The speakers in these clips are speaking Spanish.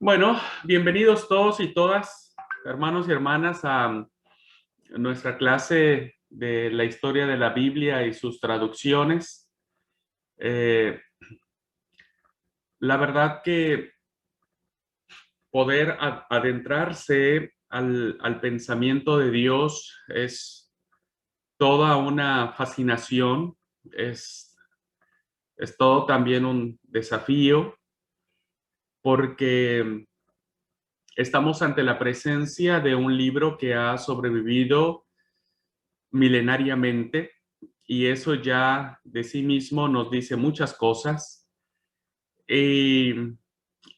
Bueno, bienvenidos todos y todas, hermanos y hermanas, a nuestra clase de la historia de la Biblia y sus traducciones. Eh, la verdad que poder adentrarse al pensamiento de Dios es toda una fascinación, es, es todo también un desafío, porque estamos ante la presencia de un libro que ha sobrevivido milenariamente, y eso ya de sí mismo nos dice muchas cosas. Y,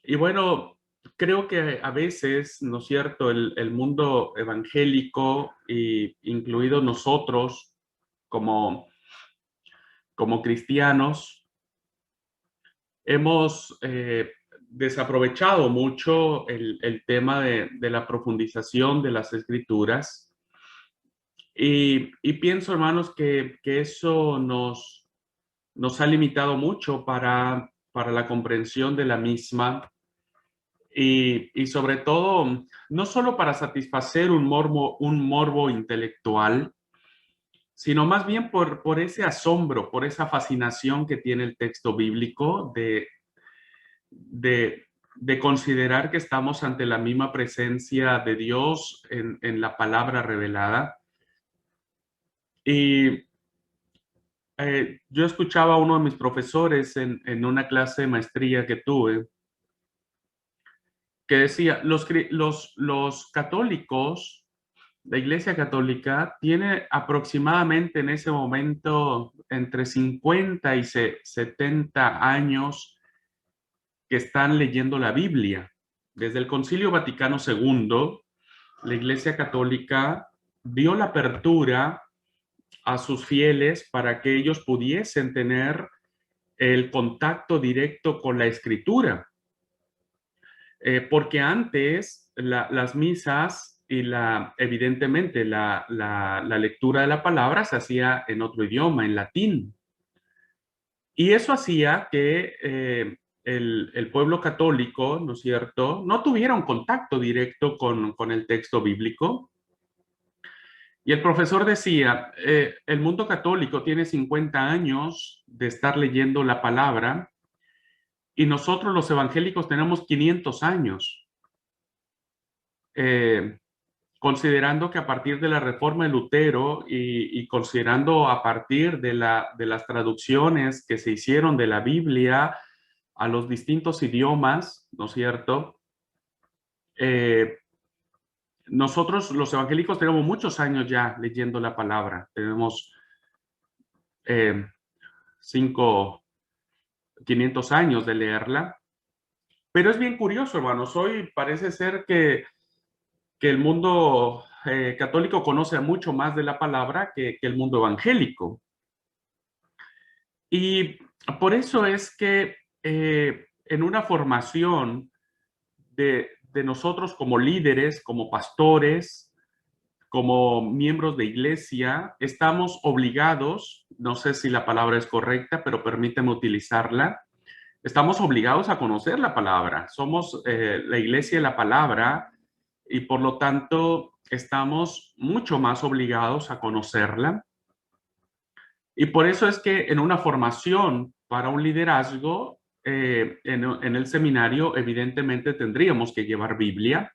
y bueno, creo que a veces, ¿no es cierto?, el mundo evangélico, y incluidos nosotros como, como cristianos, hemos desaprovechado mucho el tema de la profundización de las escrituras. Y pienso, hermanos, que eso nos ha limitado mucho para la comprensión de la misma, y sobre todo, no solo para satisfacer un morbo intelectual, sino más bien por ese asombro, por esa fascinación que tiene el texto bíblico de, de considerar que estamos ante la misma presencia de Dios en la palabra revelada. Y yo escuchaba a uno de mis profesores en una clase de maestría que tuve, que decía, los católicos, la Iglesia Católica tiene aproximadamente en ese momento entre 50 y 70 años que están leyendo la Biblia. Desde el Concilio Vaticano II, la Iglesia Católica dio la apertura a sus fieles para que ellos pudiesen tener el contacto directo con la Escritura. Porque antes las misas y evidentemente la lectura de la palabra se hacía en otro idioma, en latín. Y eso hacía que el pueblo católico, ¿no es cierto?, no tuviera un contacto directo con el texto bíblico. Y el profesor decía, el mundo católico tiene 50 años de estar leyendo la palabra, y nosotros los evangélicos tenemos 500 años. Eh, Considerando que a partir de la reforma de Lutero, y considerando a partir de las traducciones que se hicieron de la Biblia a los distintos idiomas, ¿no es cierto? Nosotros los evangélicos tenemos muchos años ya leyendo la palabra, tenemos eh, 500 años de leerla, pero es bien curioso, hermanos, hoy parece ser que el mundo católico conoce mucho más de la palabra que el mundo evangélico. Y por eso es que en una formación de nosotros como líderes, como pastores, como miembros de iglesia, estamos obligados, no sé si la palabra es correcta, pero permíteme utilizarla, estamos obligados a conocer la palabra. Somos la iglesia de la palabra, y por lo tanto estamos mucho más obligados a conocerla. Y por eso es que en una formación para un liderazgo, en el seminario, evidentemente tendríamos que llevar Biblia,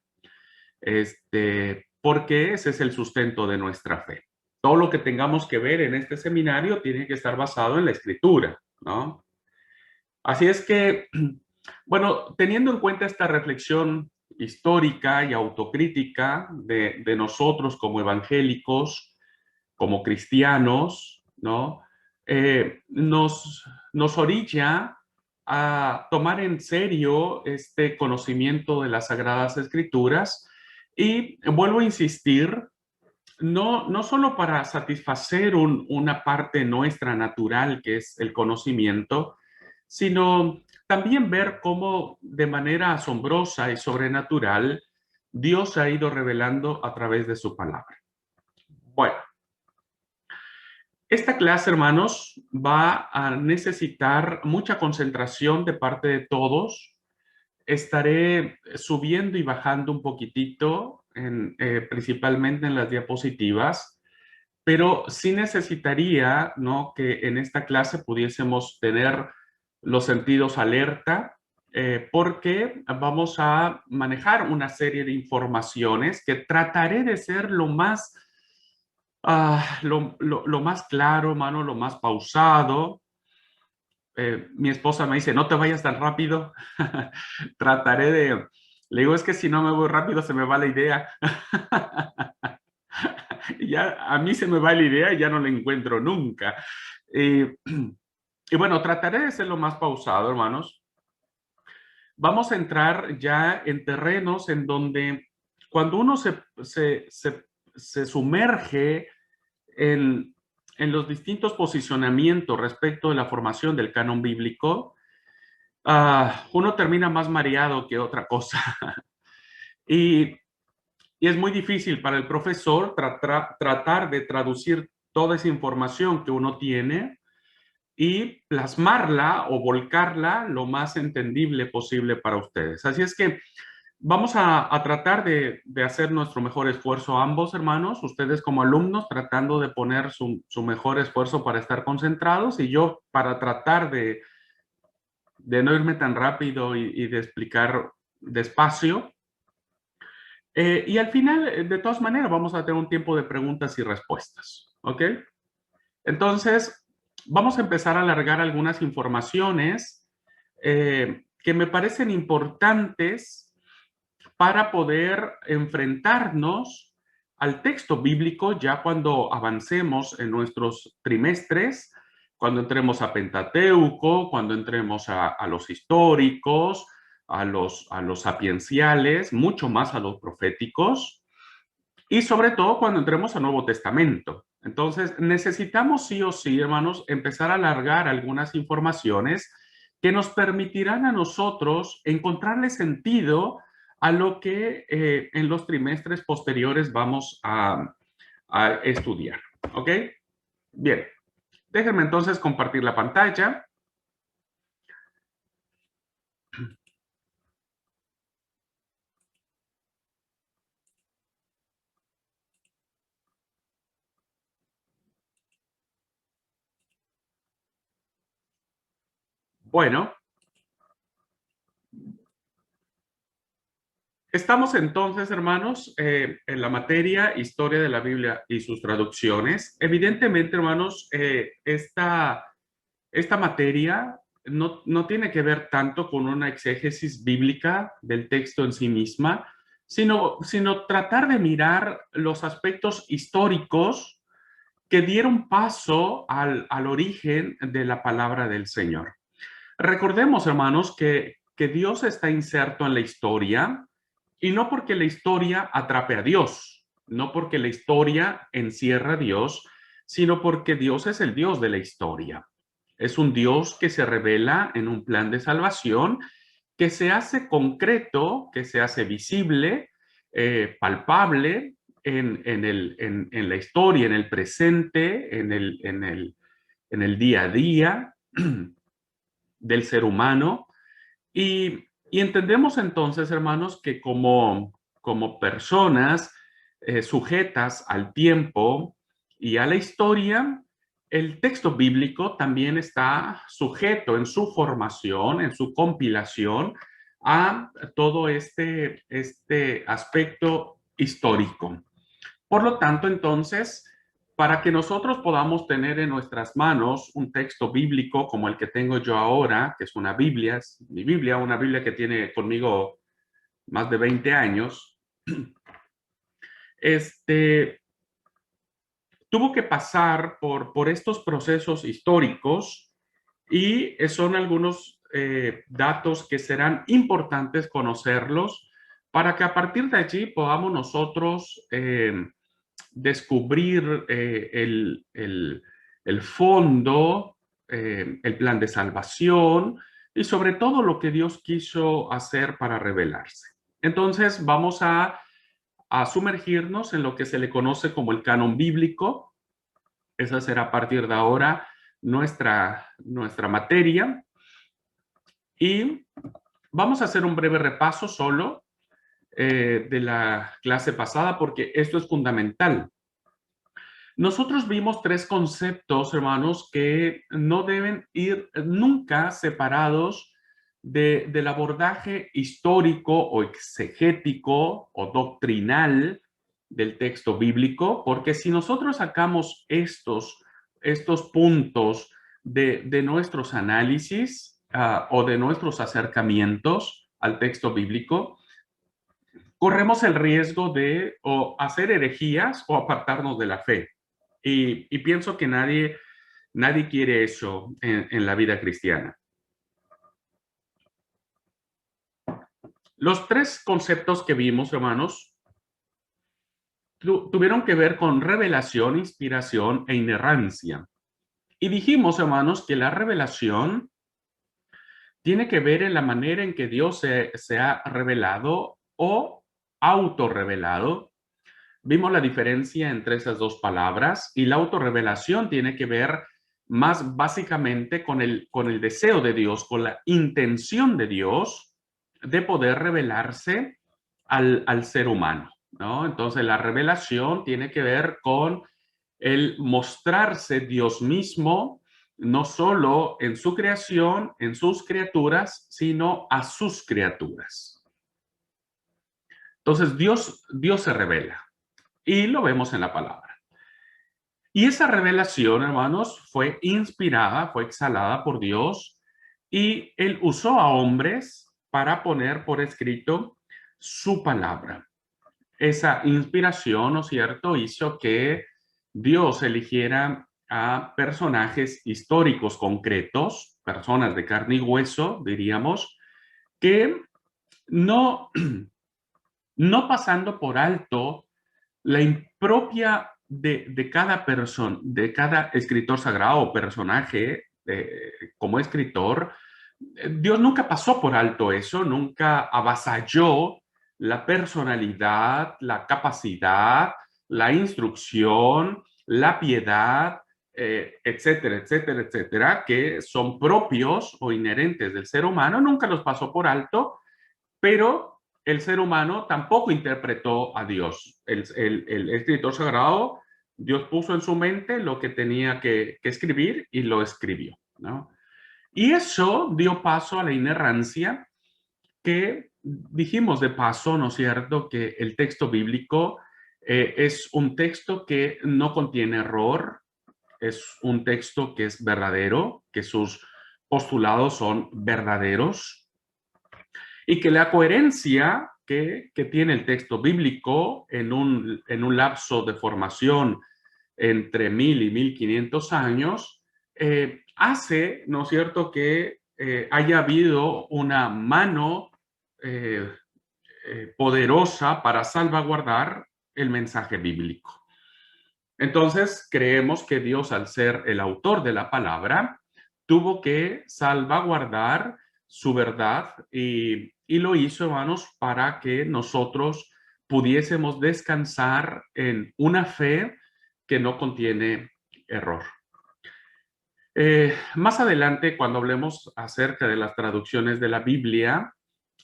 porque ese es el sustento de nuestra fe. Todo lo que tengamos que ver en este seminario tiene que estar basado en la Escritura, ¿no? Así es que, bueno, teniendo en cuenta esta reflexión histórica y autocrítica de nosotros como evangélicos, como cristianos, ¿no? Nos orilla a tomar en serio este conocimiento de las Sagradas Escrituras, y vuelvo a insistir, no solo para satisfacer una parte nuestra natural, que es el conocimiento, sino también ver cómo de manera asombrosa y sobrenatural Dios ha ido revelando a través de su palabra. Bueno, esta clase, hermanos, va a necesitar mucha concentración de parte de todos, estaré subiendo y bajando un poquitito, principalmente en las diapositivas, pero sí necesitaría, ¿no?, que en esta clase pudiésemos tener los sentidos alerta, porque vamos a manejar una serie de informaciones que trataré de ser lo más, lo más claro, hermano, lo más pausado. Mi esposa me dice, no te vayas tan rápido. Trataré de... Le digo, es que si no me voy rápido se me va la idea. Ya a mí se me va la idea y ya no la encuentro nunca. Eh, y bueno, trataré de ser lo más pausado, hermanos. Vamos a entrar ya en terrenos en donde cuando uno se sumerge en, en los distintos posicionamientos respecto de la formación del canon bíblico, uno termina más mareado que otra cosa. Y, y es muy difícil para el profesor tratar de traducir toda esa información que uno tiene y plasmarla o volcarla lo más entendible posible para ustedes. Así es que vamos a tratar de hacer nuestro mejor esfuerzo ambos, hermanos, ustedes como alumnos tratando de poner su mejor esfuerzo para estar concentrados y yo para tratar de no irme tan rápido y de explicar despacio. Y al final, de todas maneras, vamos a tener un tiempo de preguntas y respuestas, ¿ok? Entonces, vamos a empezar a alargar algunas informaciones que me parecen importantes para poder enfrentarnos al texto bíblico ya cuando avancemos en nuestros trimestres, cuando entremos a Pentateuco, cuando entremos a los históricos, a los sapienciales, mucho más a los proféticos, y sobre todo cuando entremos al Nuevo Testamento. Entonces, necesitamos sí o sí, hermanos, empezar a alargar algunas informaciones que nos permitirán a nosotros encontrarle sentido a lo que en los trimestres posteriores vamos a estudiar. ¿Ok? Bien, déjenme entonces compartir la pantalla. Bueno, estamos entonces, hermanos, en la materia Historia de la Biblia y sus traducciones. Evidentemente, hermanos, esta materia no tiene que ver tanto con una exégesis bíblica del texto en sí misma, sino tratar de mirar los aspectos históricos que dieron paso al origen de la palabra del Señor. Recordemos, hermanos, que Dios está inserto en la historia y no porque la historia atrape a Dios, no porque la historia encierra a Dios, sino porque Dios es el Dios de la historia. Es un Dios que se revela en un plan de salvación, que se hace concreto, que se hace visible, palpable en la historia, en el presente, en el día a día del ser humano. Y entendemos entonces, hermanos, que como personas sujetas al tiempo y a la historia, el texto bíblico también está sujeto en su formación, en su compilación, a todo este aspecto histórico. Por lo tanto, entonces, para que nosotros podamos tener en nuestras manos un texto bíblico como el que tengo yo ahora, que es una Biblia, es mi Biblia, una Biblia que tiene conmigo más de 20 años, tuvo que pasar por estos procesos históricos y son algunos datos que serán importantes conocerlos para que a partir de allí podamos nosotros descubrir el fondo, el plan de salvación y sobre todo lo que Dios quiso hacer para revelarse. Entonces vamos a sumergirnos en lo que se le conoce como el canon bíblico. Esa será a partir de ahora nuestra materia. Y Vamos a hacer un breve repaso solo de la clase pasada porque esto es fundamental. Nosotros vimos tres conceptos, hermanos, que no deben ir nunca separados del abordaje histórico o exegético o doctrinal del texto bíblico, porque si nosotros sacamos estos puntos de nuestros análisis o de nuestros acercamientos al texto bíblico, corremos el riesgo de o hacer herejías o apartarnos de la fe. Y pienso que nadie quiere eso en la vida cristiana. Los tres conceptos que vimos, hermanos, tuvieron que ver con revelación, inspiración e inerrancia. Y dijimos, hermanos, que la revelación tiene que ver en la manera en que Dios se ha revelado o autorrevelado. Vimos la diferencia entre esas dos palabras y la autorrevelación tiene que ver más básicamente con el deseo de Dios, con la intención de Dios de poder revelarse al ser humano, ¿no? Entonces la revelación tiene que ver con el mostrarse Dios mismo, no solo en su creación, en sus criaturas, sino a sus criaturas. Entonces Dios se revela. Y lo vemos en la palabra. Y esa revelación, hermanos, fue inspirada, fue exhalada por Dios y Él usó a hombres para poner por escrito su palabra. Esa inspiración, ¿no es cierto?, hizo que Dios eligiera a personajes históricos concretos, personas de carne y hueso, diríamos, que no, no pasando por alto la impropia de cada persona, de cada escritor sagrado o personaje como escritor, Dios nunca pasó por alto eso, nunca avasalló la personalidad, la capacidad, la instrucción, la piedad, etcétera, etcétera, etcétera, que son propios o inherentes del ser humano, nunca los pasó por alto, pero el ser humano tampoco interpretó a Dios. El escritor sagrado, Dios puso en su mente lo que tenía que escribir y lo escribió, ¿no? Y eso dio paso a la inerrancia que dijimos de paso, ¿no es cierto?, que el texto bíblico es un texto que no contiene error, es un texto que es verdadero, que sus postulados son verdaderos, y que la coherencia que tiene el texto bíblico en un lapso de formación entre 1000 y 1500 años, hace, ¿no es cierto?, que haya habido una mano poderosa para salvaguardar el mensaje bíblico. Entonces, creemos que Dios, al ser el autor de la palabra, tuvo que salvaguardar su verdad y lo hizo, hermanos, para que nosotros pudiésemos descansar en una fe que no contiene error. Más adelante, cuando hablemos acerca de las traducciones de la Biblia,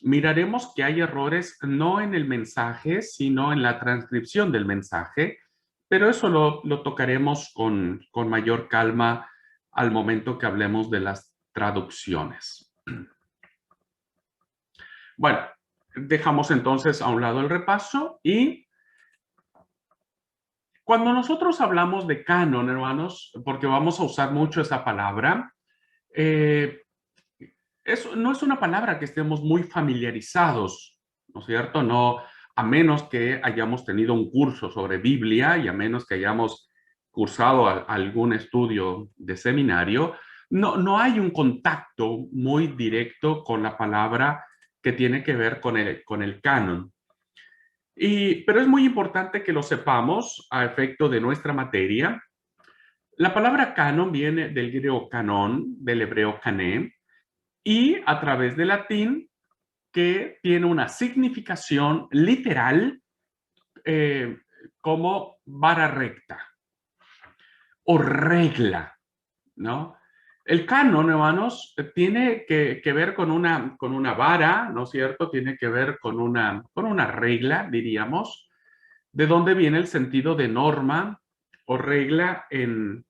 miraremos que hay errores no en el mensaje, sino en la transcripción del mensaje, pero eso lo tocaremos con mayor calma al momento que hablemos de las traducciones. Bueno, dejamos entonces a un lado el repaso y cuando nosotros hablamos de canon, hermanos, porque vamos a usar mucho esa palabra, no es una palabra que estemos muy familiarizados, ¿no es cierto? No, a menos que hayamos tenido un curso sobre Biblia y a menos que hayamos cursado algún estudio de seminario, no hay un contacto muy directo con la palabra que tiene que ver con el canon. Pero es muy importante que lo sepamos a efecto de nuestra materia. La palabra canon viene del griego canón, del hebreo cané, y a través del latín, que tiene una significación literal como vara recta o regla, ¿no? El canon, hermanos, tiene que ver con una vara, ¿no es cierto? Tiene que ver con una regla, diríamos, de dónde viene el sentido de norma o regla en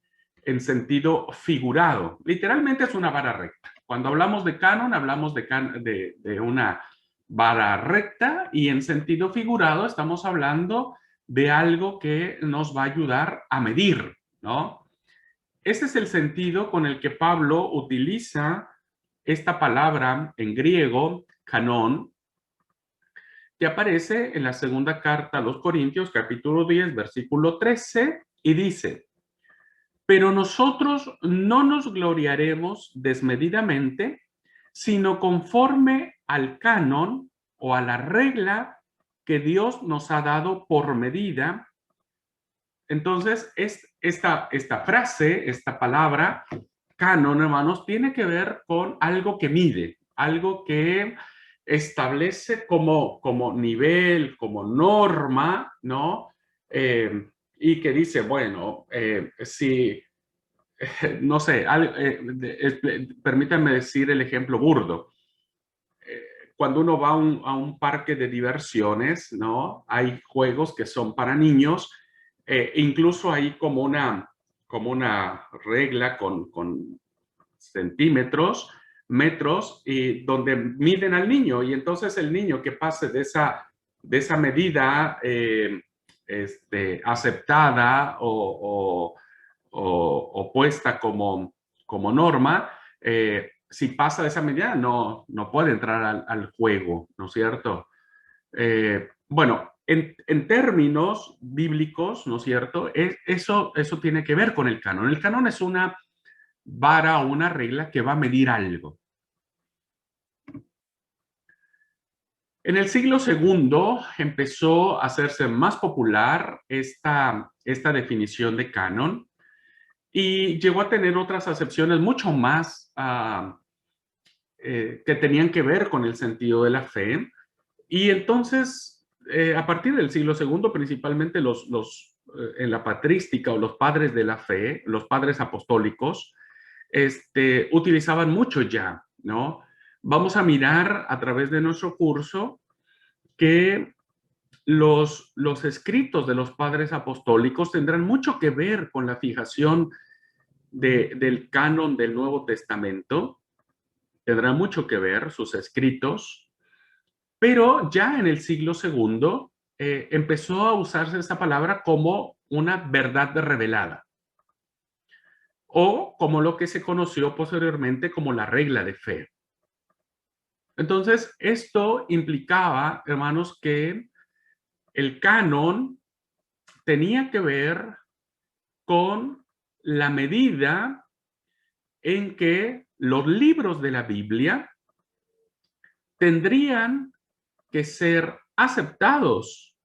sentido figurado. Literalmente es una vara recta. Cuando hablamos de canon, hablamos de una vara recta y en sentido figurado estamos hablando de algo que nos va a ayudar a medir, ¿no? Ese es el sentido con el que Pablo utiliza esta palabra en griego, canon, que aparece en la segunda carta a los Corintios, capítulo 10, versículo 13, y dice, pero nosotros no nos gloriaremos desmedidamente, sino conforme al canon o a la regla que Dios nos ha dado por medida. Entonces, esta frase, esta palabra, canon, hermanos, tiene que ver con algo que mide, algo que establece como nivel, como norma, ¿no? Y que dice, bueno, si, no sé, permítanme decir el ejemplo burdo. Cuando uno va a un parque de diversiones, ¿no? Hay juegos que son para niños, incluso hay como una regla con centímetros, metros, y donde miden al niño. Y entonces el niño que pase de esa medida aceptada o puesta como norma, si pasa de esa medida, no puede entrar al juego, ¿no es cierto? Bueno, en términos bíblicos, ¿no es cierto? Eso tiene que ver con el canon. El canon es una vara o una regla que va a medir algo. En el siglo segundo empezó a hacerse más popular esta definición de canon y llegó a tener otras acepciones mucho más que tenían que ver con el sentido de la fe. Y entonces, a partir del siglo segundo, principalmente en la patrística o los padres de la fe, los padres apostólicos, utilizaban mucho ya, ¿no? Vamos a mirar a través de nuestro curso que los escritos de los padres apostólicos tendrán mucho que ver con la fijación del canon del Nuevo Testamento, tendrán mucho que ver sus escritos, pero ya en el siglo segundo empezó a usarse esta palabra como una verdad revelada o como lo que se conoció posteriormente como la regla de fe. Entonces, esto implicaba, hermanos, que el canon tenía que ver con la medida en que los libros de la Biblia tendrían que ser aceptados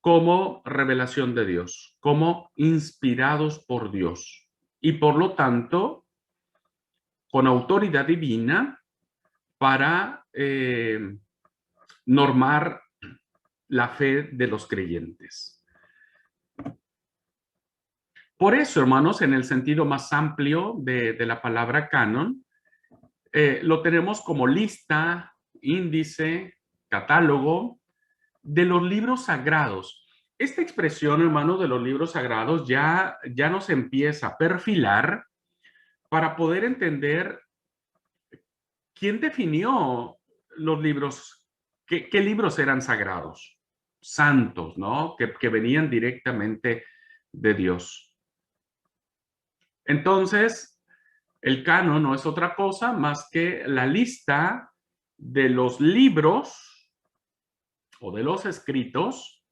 como revelación de Dios, como inspirados por Dios y por lo tanto con autoridad divina para normar la fe de los creyentes. Por eso, hermanos, en el sentido más amplio de la palabra canon, lo tenemos como lista, índice, catálogo de los libros sagrados. Esta expresión, hermano, de los libros sagrados ya nos empieza a perfilar para poder entender quién definió los libros, qué libros eran sagrados, santos, ¿no? Que venían directamente de Dios. Entonces, el canon no es otra cosa más que la lista de los libros o de los escritos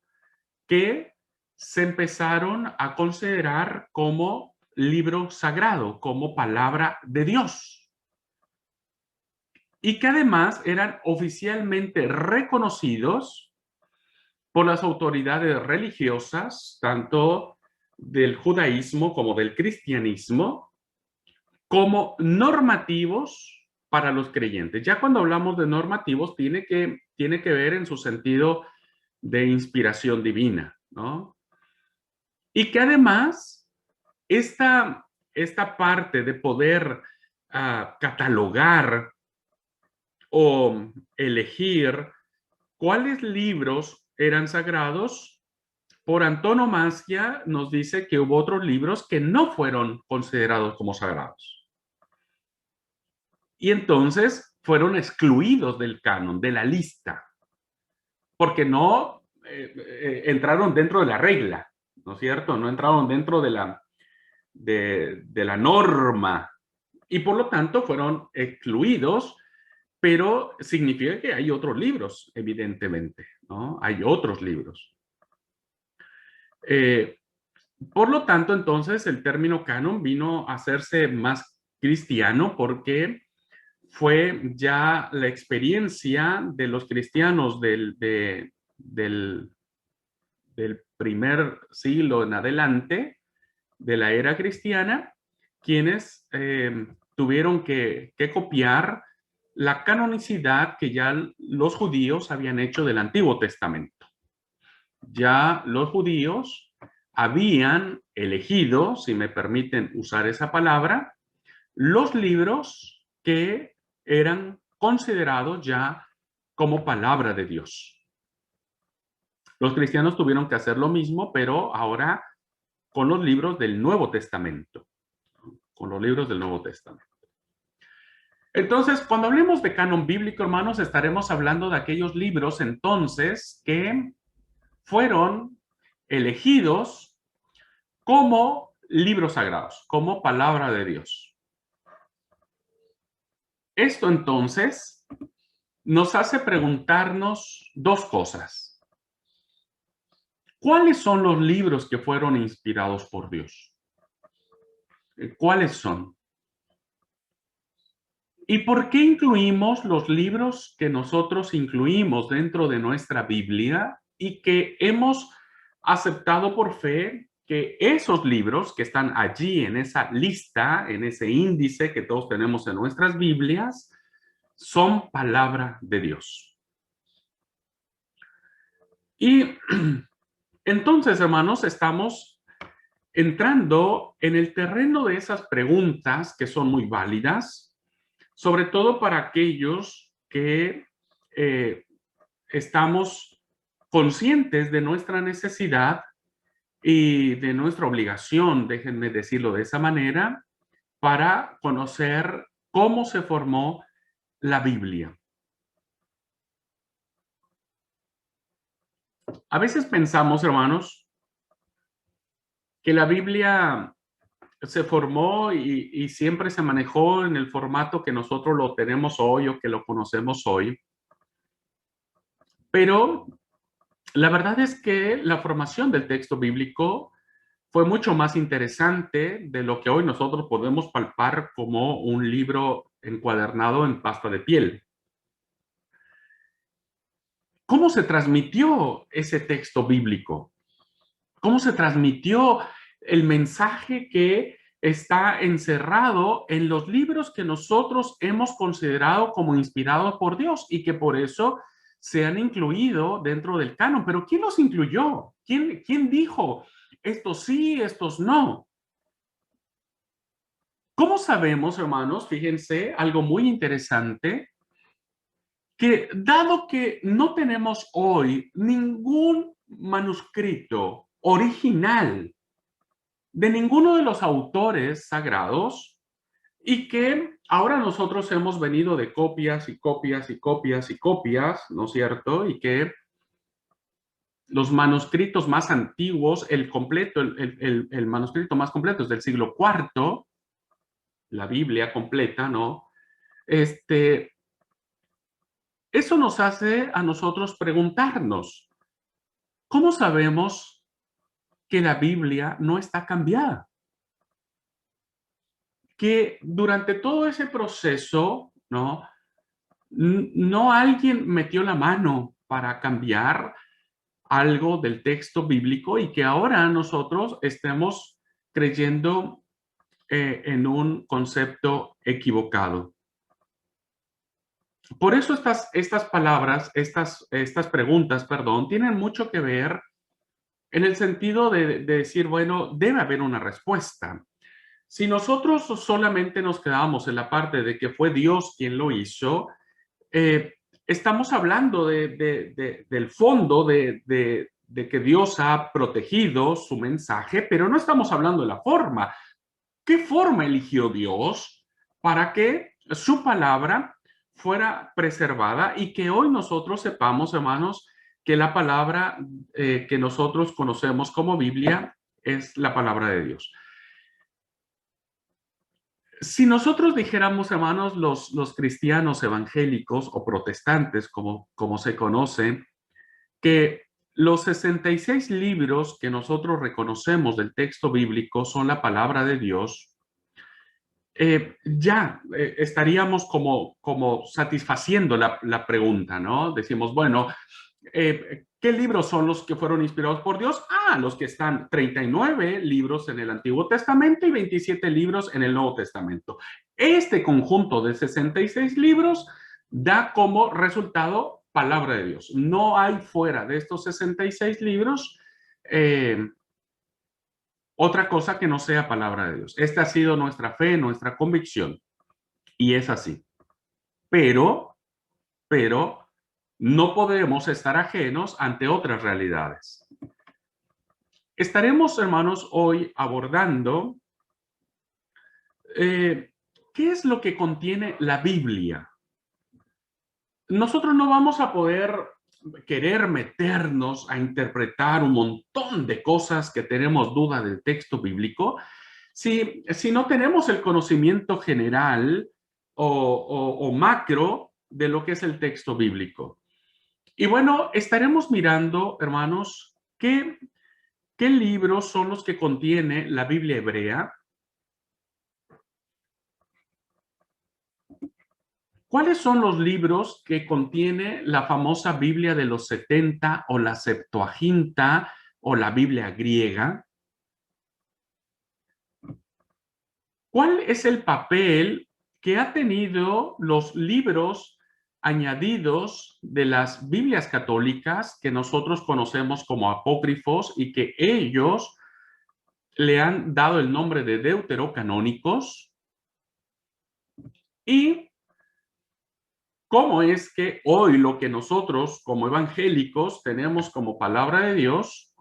que se empezaron a considerar como libro sagrado, como palabra de Dios. Y que además eran oficialmente reconocidos por las autoridades religiosas, tanto del judaísmo como del cristianismo, como normativos para los creyentes. Ya cuando hablamos de normativos, tiene que ver en su sentido de inspiración divina, ¿no? Y que además esta parte de poder catalogar o elegir cuáles libros eran sagrados, por antonomasia nos dice que hubo otros libros que no fueron considerados como sagrados. Y entonces fueron excluidos del canon, de la lista, porque no entraron dentro de la regla, ¿no es cierto? No entraron dentro de la norma y por lo tanto fueron excluidos, pero significa que hay otros libros, evidentemente, ¿no? Hay otros libros. Por lo tanto, entonces, el término canon vino a hacerse más cristiano porque fue ya la experiencia de los cristianos del primer siglo en adelante, de la era cristiana, quienes tuvieron que copiar la canonicidad que ya los judíos habían hecho del Antiguo Testamento. Ya los judíos habían elegido, si me permiten usar esa palabra, los libros que eran considerados ya como palabra de Dios. Los cristianos tuvieron que hacer lo mismo, pero ahora con los libros del Nuevo Testamento. Con los libros del Nuevo Testamento. Entonces, cuando hablemos de canon bíblico, hermanos, estaremos hablando de aquellos libros entonces que fueron elegidos como libros sagrados, como palabra de Dios. Esto entonces nos hace preguntarnos dos cosas. ¿Cuáles son los libros que fueron inspirados por Dios? ¿Cuáles son? ¿Y por qué incluimos los libros que nosotros incluimos dentro de nuestra Biblia y que hemos aceptado por fe que esos libros que están allí en esa lista, en ese índice que todos tenemos en nuestras Biblias, son palabra de Dios? Y entonces, hermanos, estamos entrando en el terreno de esas preguntas que son muy válidas, sobre todo para aquellos que estamos conscientes de nuestra necesidad y de nuestra obligación, déjenme decirlo de esa manera, para conocer cómo se formó la Biblia. A veces pensamos, hermanos, que la Biblia se formó y siempre se manejó en el formato que nosotros lo tenemos hoy o que lo conocemos hoy. Pero la verdad es que la formación del texto bíblico fue mucho más interesante de lo que hoy nosotros podemos palpar como un libro encuadernado en pasta de piel. ¿Cómo se transmitió ese texto bíblico? ¿Cómo se transmitió el mensaje que está encerrado en los libros que nosotros hemos considerado como inspirados por Dios y que por eso se han incluido dentro del canon? Pero ¿quién los incluyó? ¿Quién dijo estos sí, estos no? ¿Cómo sabemos, hermanos? Fíjense, algo muy interesante, que dado que no tenemos hoy ningún manuscrito original de ninguno de los autores sagrados y que ahora nosotros hemos venido de copias y copias y copias y copias, ¿no es cierto? Y que los manuscritos más antiguos, el manuscrito más completo es del siglo IV, la Biblia completa, ¿no? Eso nos hace a nosotros preguntarnos, ¿cómo sabemos que la Biblia no está cambiada? Que durante todo ese proceso, ¿no? No alguien metió la mano para cambiar algo del texto bíblico y que ahora nosotros estemos creyendo en un concepto equivocado. Por eso estas palabras, estas preguntas, perdón, tienen mucho que ver en el sentido de decir, bueno, debe haber una respuesta. Si nosotros solamente nos quedamos en la parte de que fue Dios quien lo hizo, estamos hablando del fondo de que Dios ha protegido su mensaje, pero no estamos hablando de la forma. ¿Qué forma eligió Dios para que su palabra fuera preservada y que hoy nosotros sepamos, hermanos, que la palabra que nosotros conocemos como Biblia es la palabra de Dios? Si nosotros dijéramos, hermanos, los cristianos evangélicos o protestantes, como se conoce, que los 66 libros que nosotros reconocemos del texto bíblico son la palabra de Dios, ya estaríamos como satisfaciendo la pregunta, ¿no? Decimos, bueno, ¿qué libros son los que fueron inspirados por Dios? Los que están 39 libros en el Antiguo Testamento y 27 libros en el Nuevo Testamento. Este conjunto de 66 libros da como resultado palabra de Dios. No hay fuera de estos 66 libros otra cosa que no sea palabra de Dios. Esta ha sido nuestra fe, nuestra convicción, y es así. Pero no podemos estar ajenos ante otras realidades. Estaremos, hermanos, hoy abordando qué es lo que contiene la Biblia. Nosotros no vamos a poder querer meternos a interpretar un montón de cosas que tenemos duda del texto bíblico si no tenemos el conocimiento general o macro de lo que es el texto bíblico. Y bueno, estaremos mirando, hermanos, qué libros son los que contiene la Biblia hebrea. ¿Cuáles son los libros que contiene la famosa Biblia de los 70 o la Septuaginta o la Biblia griega? ¿Cuál es el papel que ha tenido los libros añadidos de las Biblias católicas que nosotros conocemos como apócrifos y que ellos le han dado el nombre de deuterocanónicos? Y cómo es que hoy lo que nosotros como evangélicos tenemos como palabra de Dios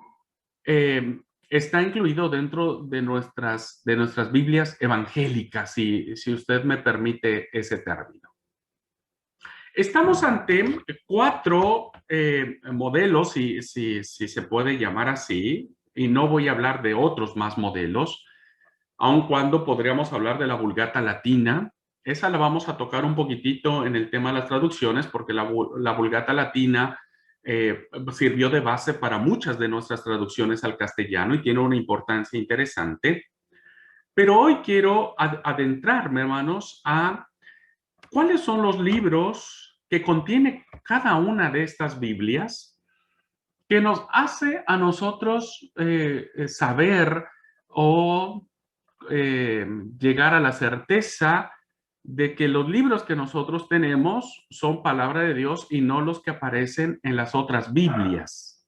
está incluido dentro de nuestras Biblias evangélicas, si usted me permite ese término. Estamos ante 4 modelos, si se puede llamar así, y no voy a hablar de otros más modelos, aun cuando podríamos hablar de la Vulgata Latina. Esa la vamos a tocar un poquitito en el tema de las traducciones, porque la Vulgata Latina sirvió de base para muchas de nuestras traducciones al castellano y tiene una importancia interesante. Pero hoy quiero adentrarme, hermanos, a cuáles son los libros que contiene cada una de estas Biblias que nos hace a nosotros saber o llegar a la certeza de que los libros que nosotros tenemos son palabra de Dios y no los que aparecen en las otras Biblias.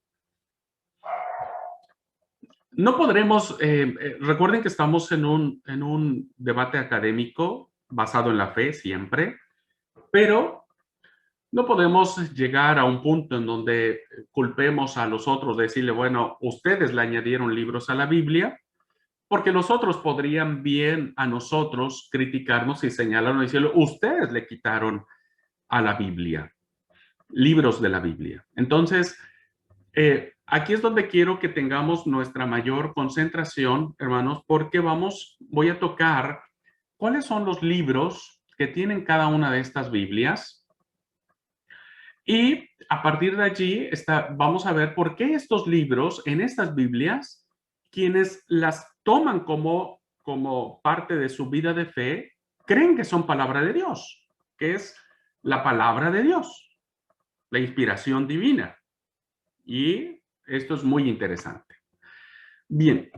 No podremos, recuerden que estamos en un debate académico basado en la fe siempre, pero no podemos llegar a un punto en donde culpemos a los otros, decirle, bueno, ustedes le añadieron libros a la Biblia, porque los otros podrían bien a nosotros criticarnos y señalarnos y decirle, ustedes le quitaron a la Biblia, libros de la Biblia. Entonces, aquí es donde quiero que tengamos nuestra mayor concentración, hermanos, porque voy a tocar cuáles son los libros que tienen cada una de estas Biblias. Y a partir de allí vamos a ver por qué estos libros en estas Biblias, quienes las toman como parte de su vida de fe, creen que son palabra de Dios, que es la palabra de Dios, la inspiración divina. Y esto es muy interesante. Bien,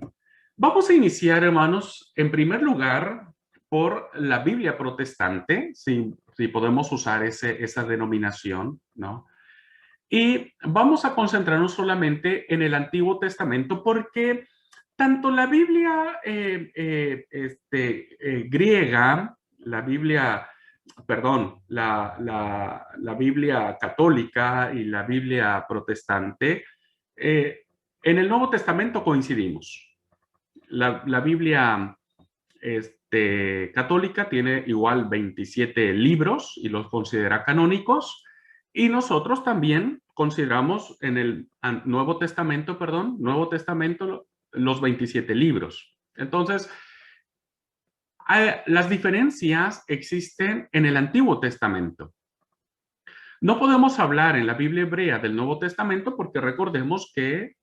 vamos a iniciar, hermanos, en primer lugar, por la Biblia protestante, si podemos usar esa denominación, ¿no? Y vamos a concentrarnos solamente en el Antiguo Testamento porque Tanto la Biblia griega, la Biblia, perdón, la Biblia católica y la Biblia protestante, en el Nuevo Testamento coincidimos. La Biblia católica tiene igual 27 libros y los considera canónicos, y nosotros también consideramos en el Nuevo Testamento los 27 libros. Entonces, las diferencias existen en el Antiguo Testamento. No podemos hablar en la Biblia hebrea del Nuevo Testamento porque recordemos que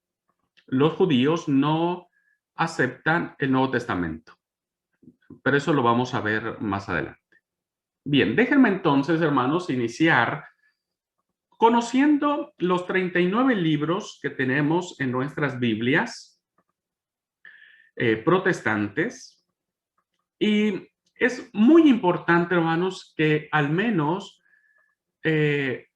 los judíos no aceptan el Nuevo Testamento, pero eso lo vamos a ver más adelante. Bien, déjenme entonces, hermanos, iniciar conociendo los 39 libros que tenemos en nuestras Biblias protestantes. Y es muy importante, hermanos, que al menos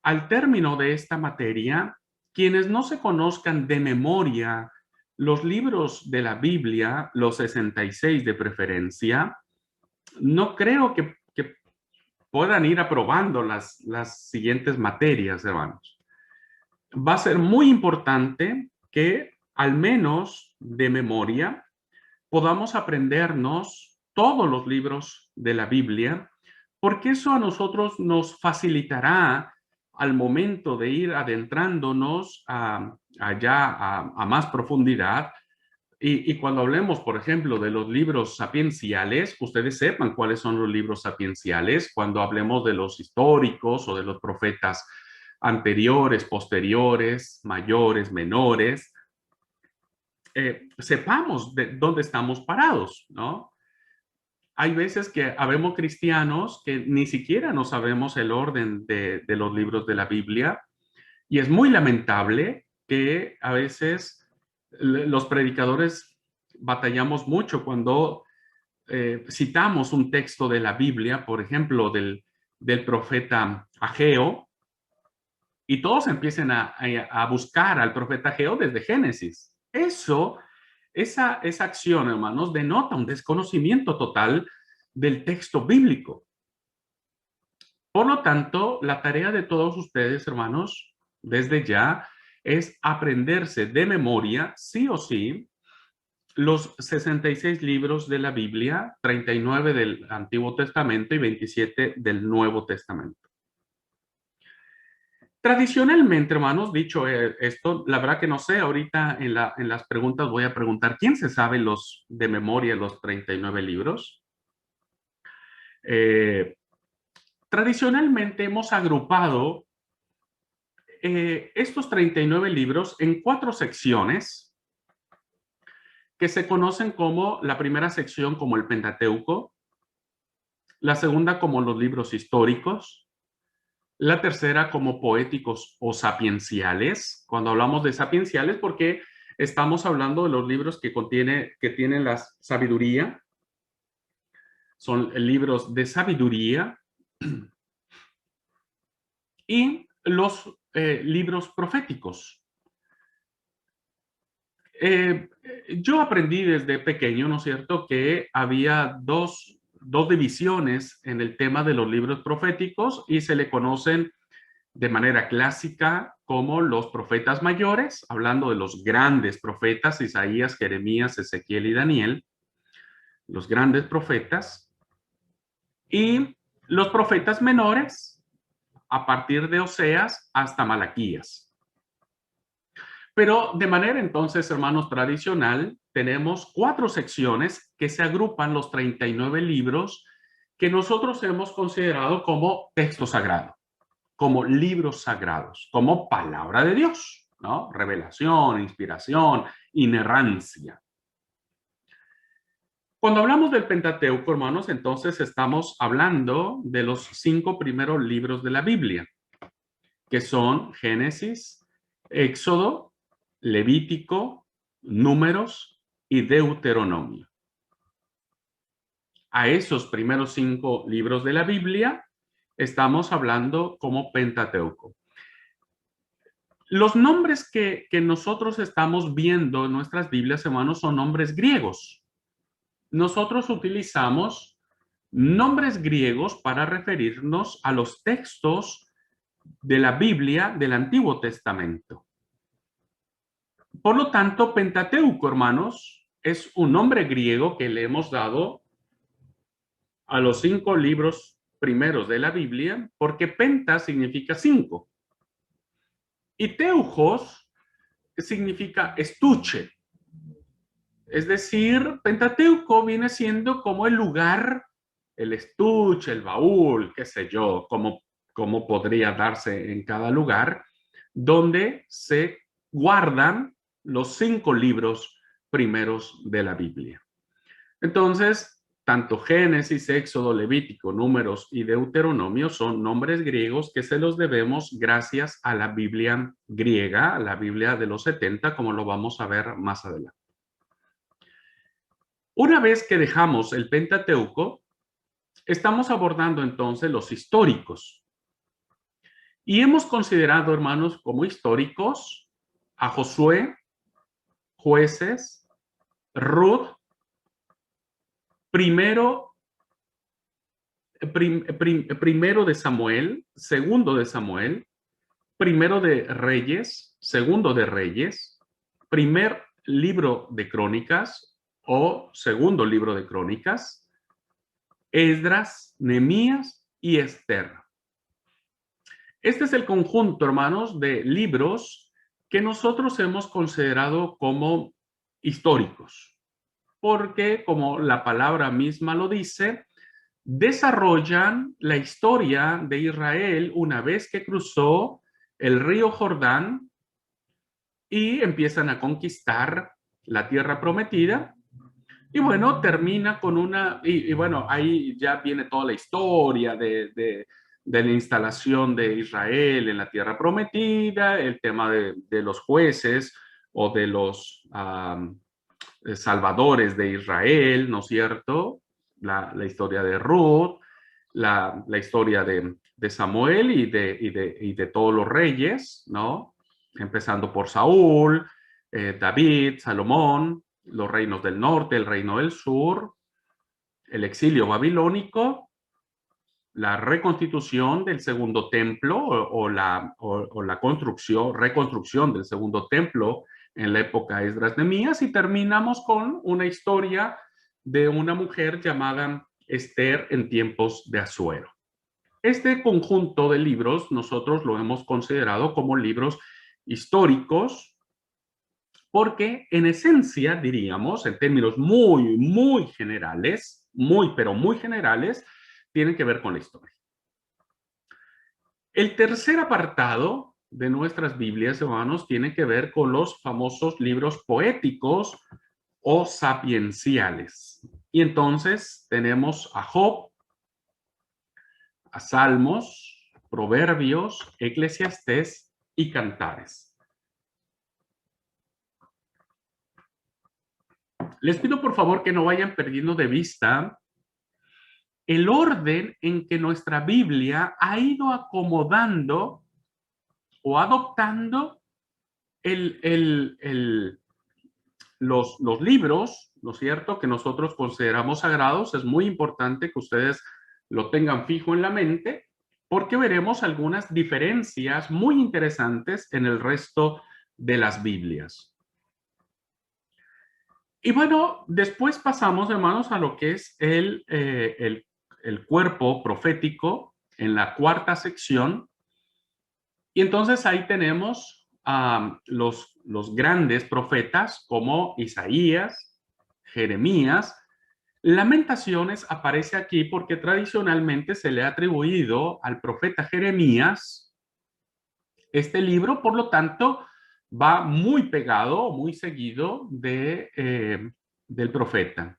al término de esta materia, quienes no se conozcan de memoria los libros de la Biblia, los 66 de preferencia, no creo que puedan ir aprobando las siguientes materias, hermanos. Va a ser muy importante que al menos de memoria podamos aprendernos todos los libros de la Biblia, porque eso a nosotros nos facilitará al momento de ir adentrándonos allá a más profundidad. Y cuando hablemos, por ejemplo, de los libros sapienciales, ustedes sepan cuáles son los libros sapienciales. Cuando hablemos de los históricos o de los profetas anteriores, posteriores, mayores, menores, sepamos de dónde estamos parados, ¿no? Hay veces que habemos cristianos que ni siquiera no sabemos el orden de los libros de la Biblia, y es muy lamentable que a veces los predicadores batallamos mucho cuando citamos un texto de la Biblia, por ejemplo, del profeta Ageo, y todos empiecen a buscar al profeta Ageo desde Génesis. Esa acción, hermanos, denota un desconocimiento total del texto bíblico. Por lo tanto, la tarea de todos ustedes, hermanos, desde ya, es aprenderse de memoria, sí o sí, los 66 libros de la Biblia, 39 del Antiguo Testamento y 27 del Nuevo Testamento. Tradicionalmente, hermanos, dicho esto, la verdad que no sé, ahorita en las preguntas voy a preguntar, ¿quién se sabe de memoria los 39 libros? Tradicionalmente hemos agrupado estos 39 libros en 4 secciones que se conocen como la primera sección como el Pentateuco, la segunda como los libros históricos, la tercera como poéticos o sapienciales. Cuando hablamos de sapienciales, porque estamos hablando de los libros que tienen la sabiduría, son libros de sabiduría, y los libros proféticos. Yo aprendí desde pequeño, ¿no es cierto?, que había dos divisiones en el tema de los libros proféticos y se le conocen de manera clásica como los profetas mayores, hablando de los grandes profetas, Isaías, Jeremías, Ezequiel y Daniel, los grandes profetas, y los profetas menores a partir de Oseas hasta Malaquías. Pero de manera entonces, hermanos, tradicional, tenemos 4 secciones que se agrupan los 39 libros que nosotros hemos considerado como texto sagrado, como libros sagrados, como palabra de Dios, ¿no? Revelación, inspiración, inerrancia. Cuando hablamos del Pentateuco, hermanos, entonces estamos hablando de los 5 primeros libros de la Biblia, que son Génesis, Éxodo, Levítico, Números y Deuteronomio. A esos primeros 5 libros de la Biblia estamos hablando como Pentateuco. Los nombres que nosotros estamos viendo en nuestras Biblias, hermanos, son nombres griegos. Nosotros utilizamos nombres griegos para referirnos a los textos de la Biblia del Antiguo Testamento. Por lo tanto, Pentateuco, hermanos, es un nombre griego que le hemos dado a los 5 libros primeros de la Biblia, porque penta significa 5 y teujos significa estuche. Es decir, Pentateuco viene siendo como el lugar, el estuche, el baúl, qué sé yo, como podría darse en cada lugar, donde se guardan los 5 libros primeros de la Biblia. Entonces, tanto Génesis, Éxodo, Levítico, Números y Deuteronomio son nombres griegos que se los debemos gracias a la Biblia griega, a la Biblia de los 70, como lo vamos a ver más adelante. Una vez que dejamos el Pentateuco, estamos abordando entonces los históricos. Y hemos considerado, hermanos, como históricos a Josué, Jueces, Ruth, primero de Samuel, segundo de Samuel, primero de Reyes, segundo de Reyes, primer libro de Crónicas o segundo libro de Crónicas, Esdras, Nehemías y Esther. Este es el conjunto, hermanos, de libros que nosotros hemos considerado como históricos, porque, como la palabra misma lo dice, desarrollan la historia de Israel una vez que cruzó el río Jordán y empiezan a conquistar la tierra prometida. Y bueno, termina con una, y bueno, ahí ya viene toda la historia de la instalación de Israel en la tierra prometida, el tema de los jueces o de los salvadores de Israel, ¿no es cierto? La historia de Ruth, la historia de Samuel y de todos los reyes, ¿no? Empezando por Saúl, David, Salomón, los reinos del norte, el reino del sur, el exilio babilónico, la reconstitución del segundo templo o la reconstrucción del segundo templo en la época Esdras Nehemías, y terminamos con una historia de una mujer llamada Esther en tiempos de Asuero. Este conjunto de libros nosotros lo hemos considerado como libros históricos porque en esencia, diríamos, en términos muy generales, pero muy generales, tienen que ver con la historia. El tercer apartado de nuestras Biblias, hermanos, tiene que ver con los famosos libros poéticos o sapienciales. Y entonces tenemos a Job, a Salmos, Proverbios, Eclesiastés y Cantares. Les pido por favor que no vayan perdiendo de vista el orden en que nuestra Biblia ha ido acomodando o adoptando los libros, ¿no es cierto?, que nosotros consideramos sagrados. Es muy importante que ustedes lo tengan fijo en la mente, porque veremos algunas diferencias muy interesantes en el resto de las Biblias. Y bueno, después pasamos, hermanos, a lo que es el cuerpo profético en la cuarta sección. Y entonces ahí tenemos los grandes profetas como Isaías, Jeremías. Lamentaciones aparece aquí porque tradicionalmente se le ha atribuido al profeta Jeremías este libro, por lo tanto, va muy pegado, muy seguido del profeta.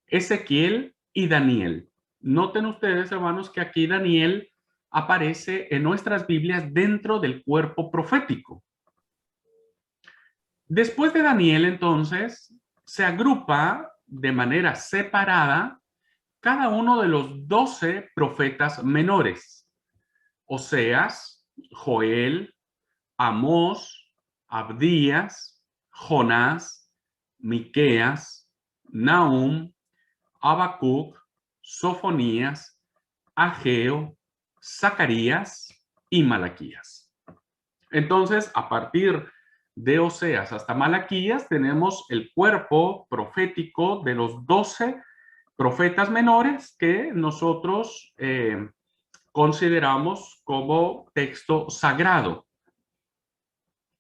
Ezequiel y Daniel. Noten ustedes, hermanos, que aquí Daniel aparece en nuestras Biblias dentro del cuerpo profético. Después de Daniel, entonces, se agrupa de manera separada cada uno de los 12 profetas menores. Oseas, Joel, Amós, Abdías, Jonás, Miqueas, Nahum, Habacuc, Sofonías, Ageo, Zacarías y Malaquías. Entonces, a partir de Oseas hasta Malaquías, tenemos el cuerpo profético de los 12 profetas menores que nosotros consideramos como texto sagrado.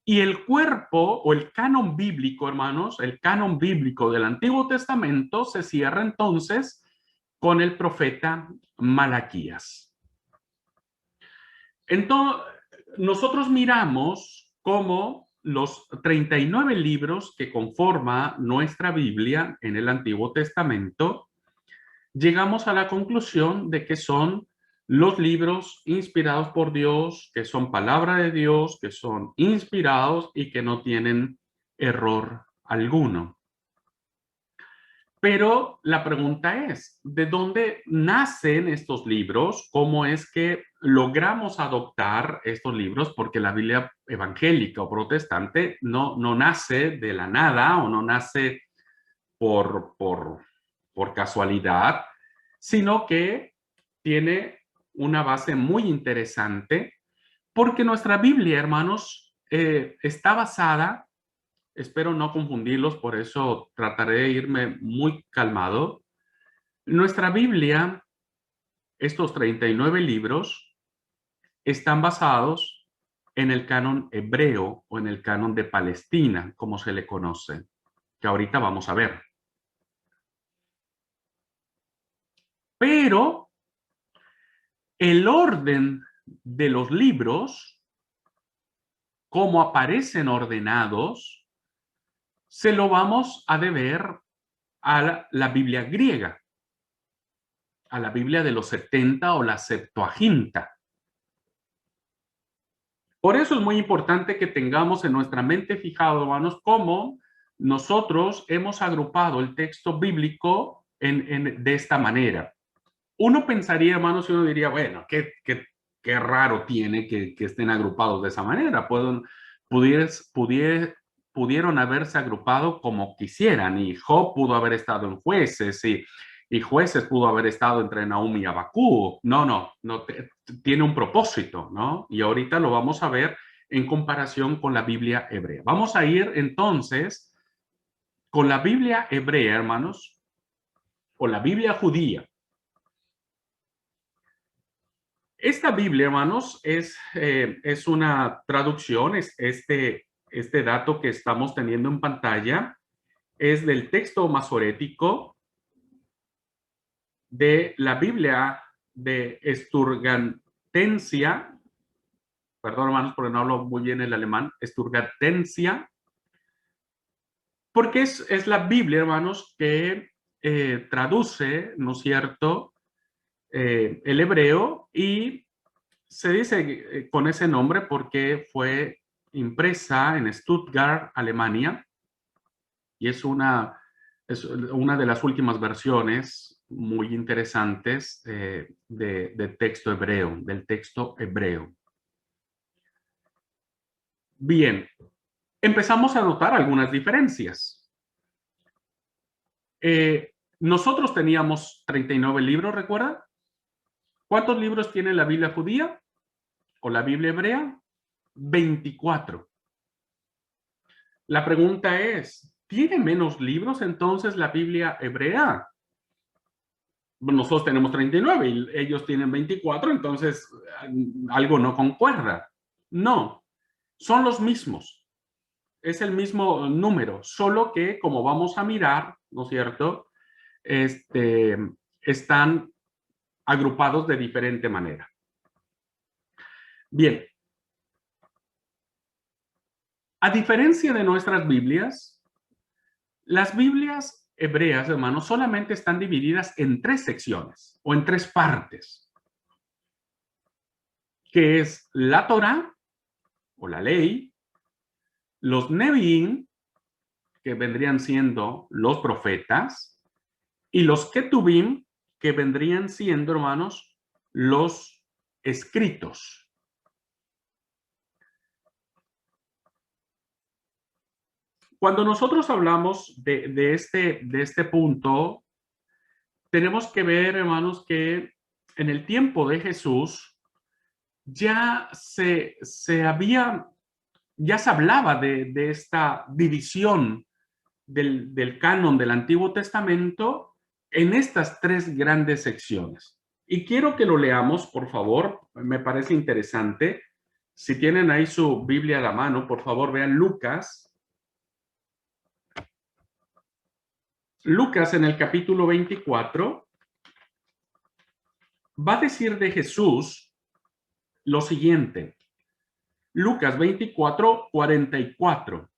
Y el cuerpo o el canon bíblico, hermanos, el canon bíblico del Antiguo Testamento se cierra entonces con el profeta Malaquías. Entonces, nosotros miramos cómo los 39 libros que conforma nuestra Biblia en el Antiguo Testamento, llegamos a la conclusión de que son los libros inspirados por Dios, que son palabra de Dios, que son inspirados y que no tienen error alguno. Pero la pregunta es, ¿de dónde nacen estos libros? ¿Cómo es que logramos adoptar estos libros? Porque la Biblia evangélica o protestante no nace de la nada o no nace por casualidad, sino que tiene una base muy interesante porque nuestra Biblia, hermanos, está basada, espero no confundirlos, por eso trataré de irme muy calmado. Nuestra Biblia, estos 39 libros, están basados en el canon hebreo o en el canon de Palestina, como se le conoce, que ahorita vamos a ver. Pero el orden de los libros, cómo aparecen ordenados, se lo vamos a deber a la Biblia griega, a la Biblia de los 70 o la Septuaginta. Por eso es muy importante que tengamos en nuestra mente fijado, hermanos, cómo nosotros hemos agrupado el texto bíblico de esta manera. Uno pensaría, hermanos, y uno diría, bueno, qué raro tiene que estén agrupados de esa manera. Pudieron haberse agrupado como quisieran, y Job pudo haber estado en Jueces, y Jueces pudo haber estado entre Nahum y Habacuc. No, tiene un propósito, ¿no? Y ahorita lo vamos a ver en comparación con la Biblia hebrea. Vamos a ir entonces con la Biblia hebrea, hermanos, o la Biblia judía. Esta Biblia, hermanos, es una traducción, este dato que estamos teniendo en pantalla es del texto masorético de la Biblia de Sturgartensia, perdón, hermanos, porque no hablo muy bien el alemán, Sturgartensia, porque es la Biblia, hermanos, que traduce, ¿no es cierto?, el hebreo, y se dice con ese nombre porque fue impresa en Stuttgart, Alemania, y es una de las últimas versiones muy interesantes de texto hebreo, del texto hebreo. Bien, empezamos a notar algunas diferencias. Nosotros teníamos 39 libros, ¿recuerdan? ¿Cuántos libros tiene la Biblia judía o la Biblia hebrea? 24. La pregunta es, ¿tiene menos libros entonces la Biblia hebrea? Nosotros tenemos 39 y ellos tienen 24, entonces algo no concuerda. No, son los mismos. Es el mismo número, solo que como vamos a mirar, ¿no es cierto? Están agrupados de diferente manera. Bien. A diferencia de nuestras Biblias, las Biblias hebreas, hermanos, solamente están divididas en 3 secciones o en 3 partes, que es la Torá o la ley, los Nevi'im, que vendrían siendo los profetas, y los Ketubim, que vendrían siendo, hermanos, los escritos. Cuando nosotros hablamos de este punto, tenemos que ver, hermanos, que en el tiempo de Jesús ya ya se hablaba de esta división del canon del Antiguo Testamento en estas tres grandes secciones. Y quiero que lo leamos, por favor, me parece interesante. Si tienen ahí su Biblia a la mano, por favor, vean Lucas. Lucas en el capítulo 24 va a decir de Jesús lo siguiente. Lucas 24, 44.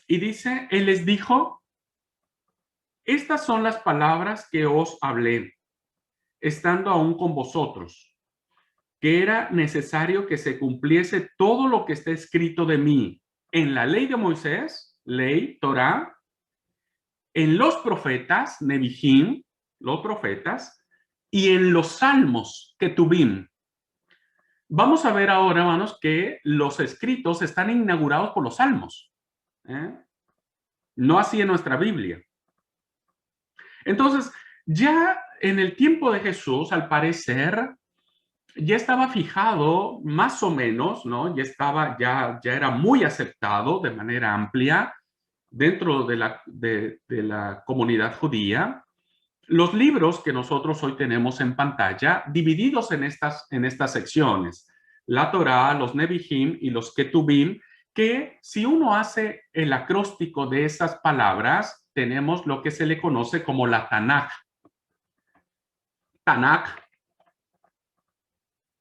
Y dice, Él les dijo, estas son las palabras que os hablé, estando aún con vosotros, que era necesario que se cumpliese todo lo que está escrito de mí en la ley de Moisés, ley, Torá, en los profetas, Nebijim, los profetas, y en los salmos, Ketubim. Vamos a ver ahora, hermanos, que los escritos están inaugurados por los salmos. No así en nuestra Biblia. Entonces, ya en el tiempo de Jesús, al parecer, ya estaba fijado más o menos, ¿no? Ya era muy aceptado de manera amplia dentro de la comunidad judía. Los libros que nosotros hoy tenemos en pantalla, divididos en estas secciones, la Torá, los Nebijim y los Ketubim, que si uno hace el acróstico de esas palabras, tenemos lo que se le conoce como la Tanaj. Tanaj,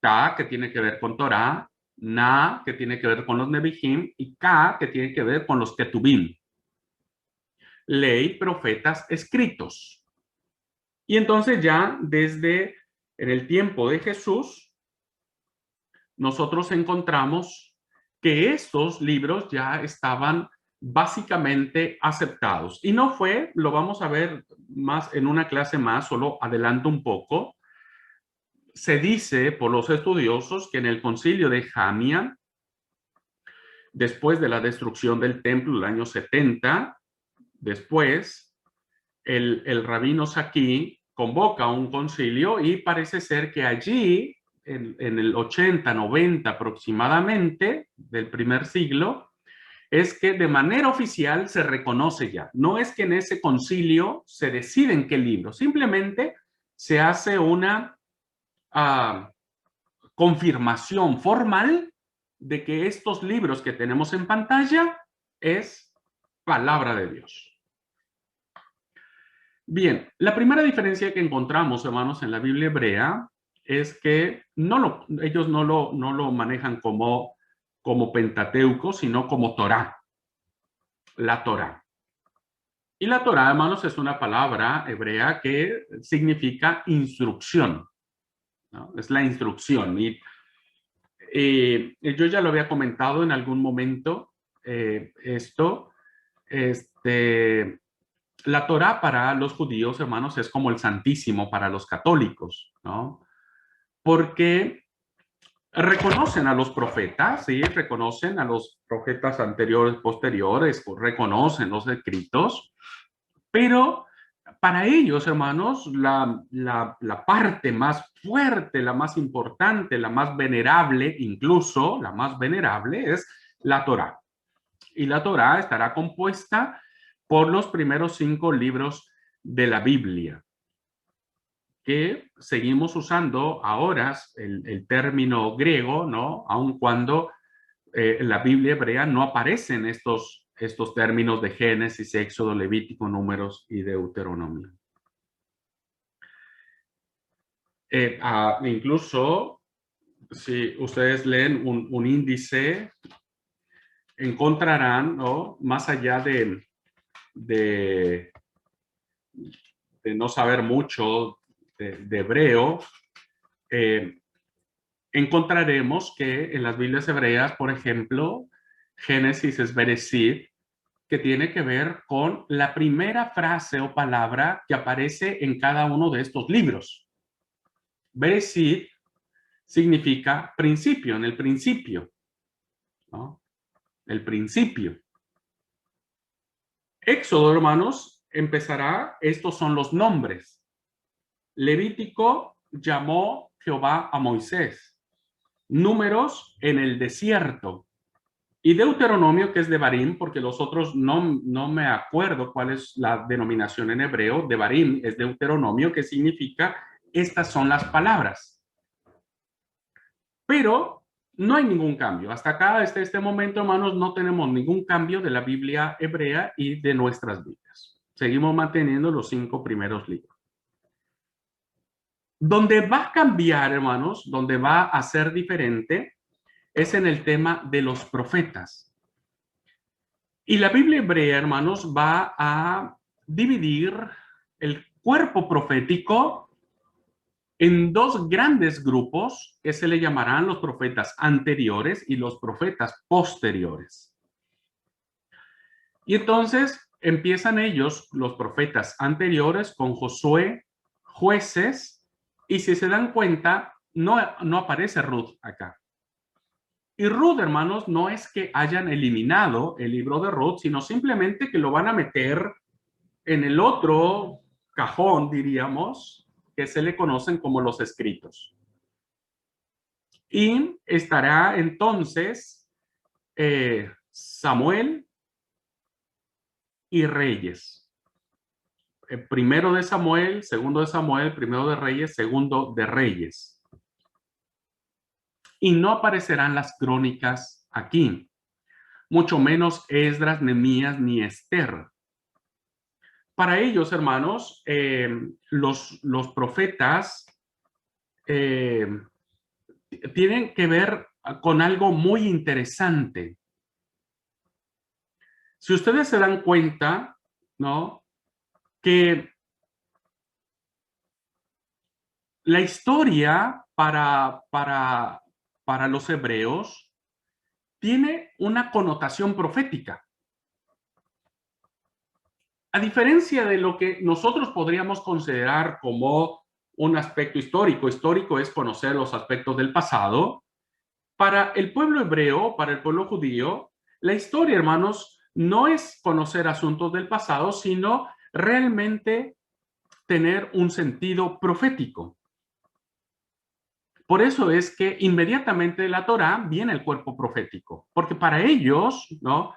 Ta, que tiene que ver con Torá, Na, que tiene que ver con los Nebijim, y Ka, que tiene que ver con los Ketubim. Ley, profetas, escritos. Y entonces ya desde en el tiempo de Jesús, nosotros encontramos que estos libros ya estaban básicamente aceptados. Y no fue, lo vamos a ver más en una clase más, solo adelanto un poco. Se dice por los estudiosos que en el concilio de Jamia, después de la destrucción del templo el año 70, después, el rabino Saki convoca un concilio y parece ser que allí, en el 80, 90 aproximadamente del primer siglo, es que de manera oficial se reconoce ya. No es que en ese concilio se deciden qué libro, simplemente se hace una confirmación formal de que estos libros que tenemos en pantalla es palabra de Dios. Bien, la primera diferencia que encontramos, hermanos, en la Biblia hebrea es que ellos no lo manejan como Pentateuco, sino como Torá, la Torá. Y la Torá, hermanos, es una palabra hebrea que significa instrucción, ¿no? Es la instrucción. Y yo ya lo había comentado en algún momento, la Torá para los judíos, hermanos, es como el Santísimo para los católicos, ¿no? Porque reconocen a los profetas, ¿sí? Reconocen a los profetas anteriores, posteriores, reconocen los escritos, pero para ellos, hermanos, la parte más fuerte, la más importante, la más venerable, incluso la más venerable, es la Torá. Y la Torá estará compuesta por los primeros 5 libros de la Biblia, que seguimos usando ahora el término griego, ¿no? Aun cuando en la Biblia hebrea no aparecen estos términos de Génesis, Éxodo, Levítico, Números y Deuteronomio. Incluso, si ustedes leen un índice, encontrarán, ¿no? Más allá de no saber mucho de hebreo, encontraremos que en las Biblias hebreas, por ejemplo, Génesis es Bereshit, que tiene que ver con la primera frase o palabra que aparece en cada uno de estos libros. Bereshit significa principio, en el principio, ¿no? el principio. Éxodo, hermanos, empezará, estos son los nombres. Levítico llamó Jehová a Moisés. Números en el desierto. Y Deuteronomio, que es Devarim, porque los otros no me acuerdo cuál es la denominación en hebreo. Devarim es Deuteronomio, que significa estas son las palabras. Pero no hay ningún cambio. Hasta acá, hasta este momento, hermanos, no tenemos ningún cambio de la Biblia hebrea y de nuestras Biblias. Seguimos manteniendo los 5 primeros libros. Donde va a cambiar, hermanos, donde va a ser diferente, es en el tema de los profetas. Y la Biblia hebrea, hermanos, va a dividir el cuerpo profético en 2 grandes grupos que se le llamarán los profetas anteriores y los profetas posteriores. Y entonces empiezan ellos, los profetas anteriores, con Josué, jueces, y si se dan cuenta, no aparece Ruth acá. Y Ruth, hermanos, no es que hayan eliminado el libro de Ruth, sino simplemente que lo van a meter en el otro cajón, diríamos, que se le conocen como los escritos. Y estará entonces Samuel y Reyes. Primero de Samuel, segundo de Samuel, primero de Reyes, segundo de Reyes. Y no aparecerán las crónicas aquí, mucho menos Esdras, Nehemías ni Esther. Para ellos, hermanos, los profetas tienen que ver con algo muy interesante. Si ustedes se dan cuenta, ¿no?, que la historia para los hebreos tiene una connotación profética. A diferencia de lo que nosotros podríamos considerar como un aspecto histórico, histórico es conocer los aspectos del pasado, para el pueblo hebreo, para el pueblo judío, la historia, hermanos, no es conocer asuntos del pasado, sino realmente tener un sentido profético. Por eso es que inmediatamente de la Torá viene el cuerpo profético, porque para ellos, ¿no?,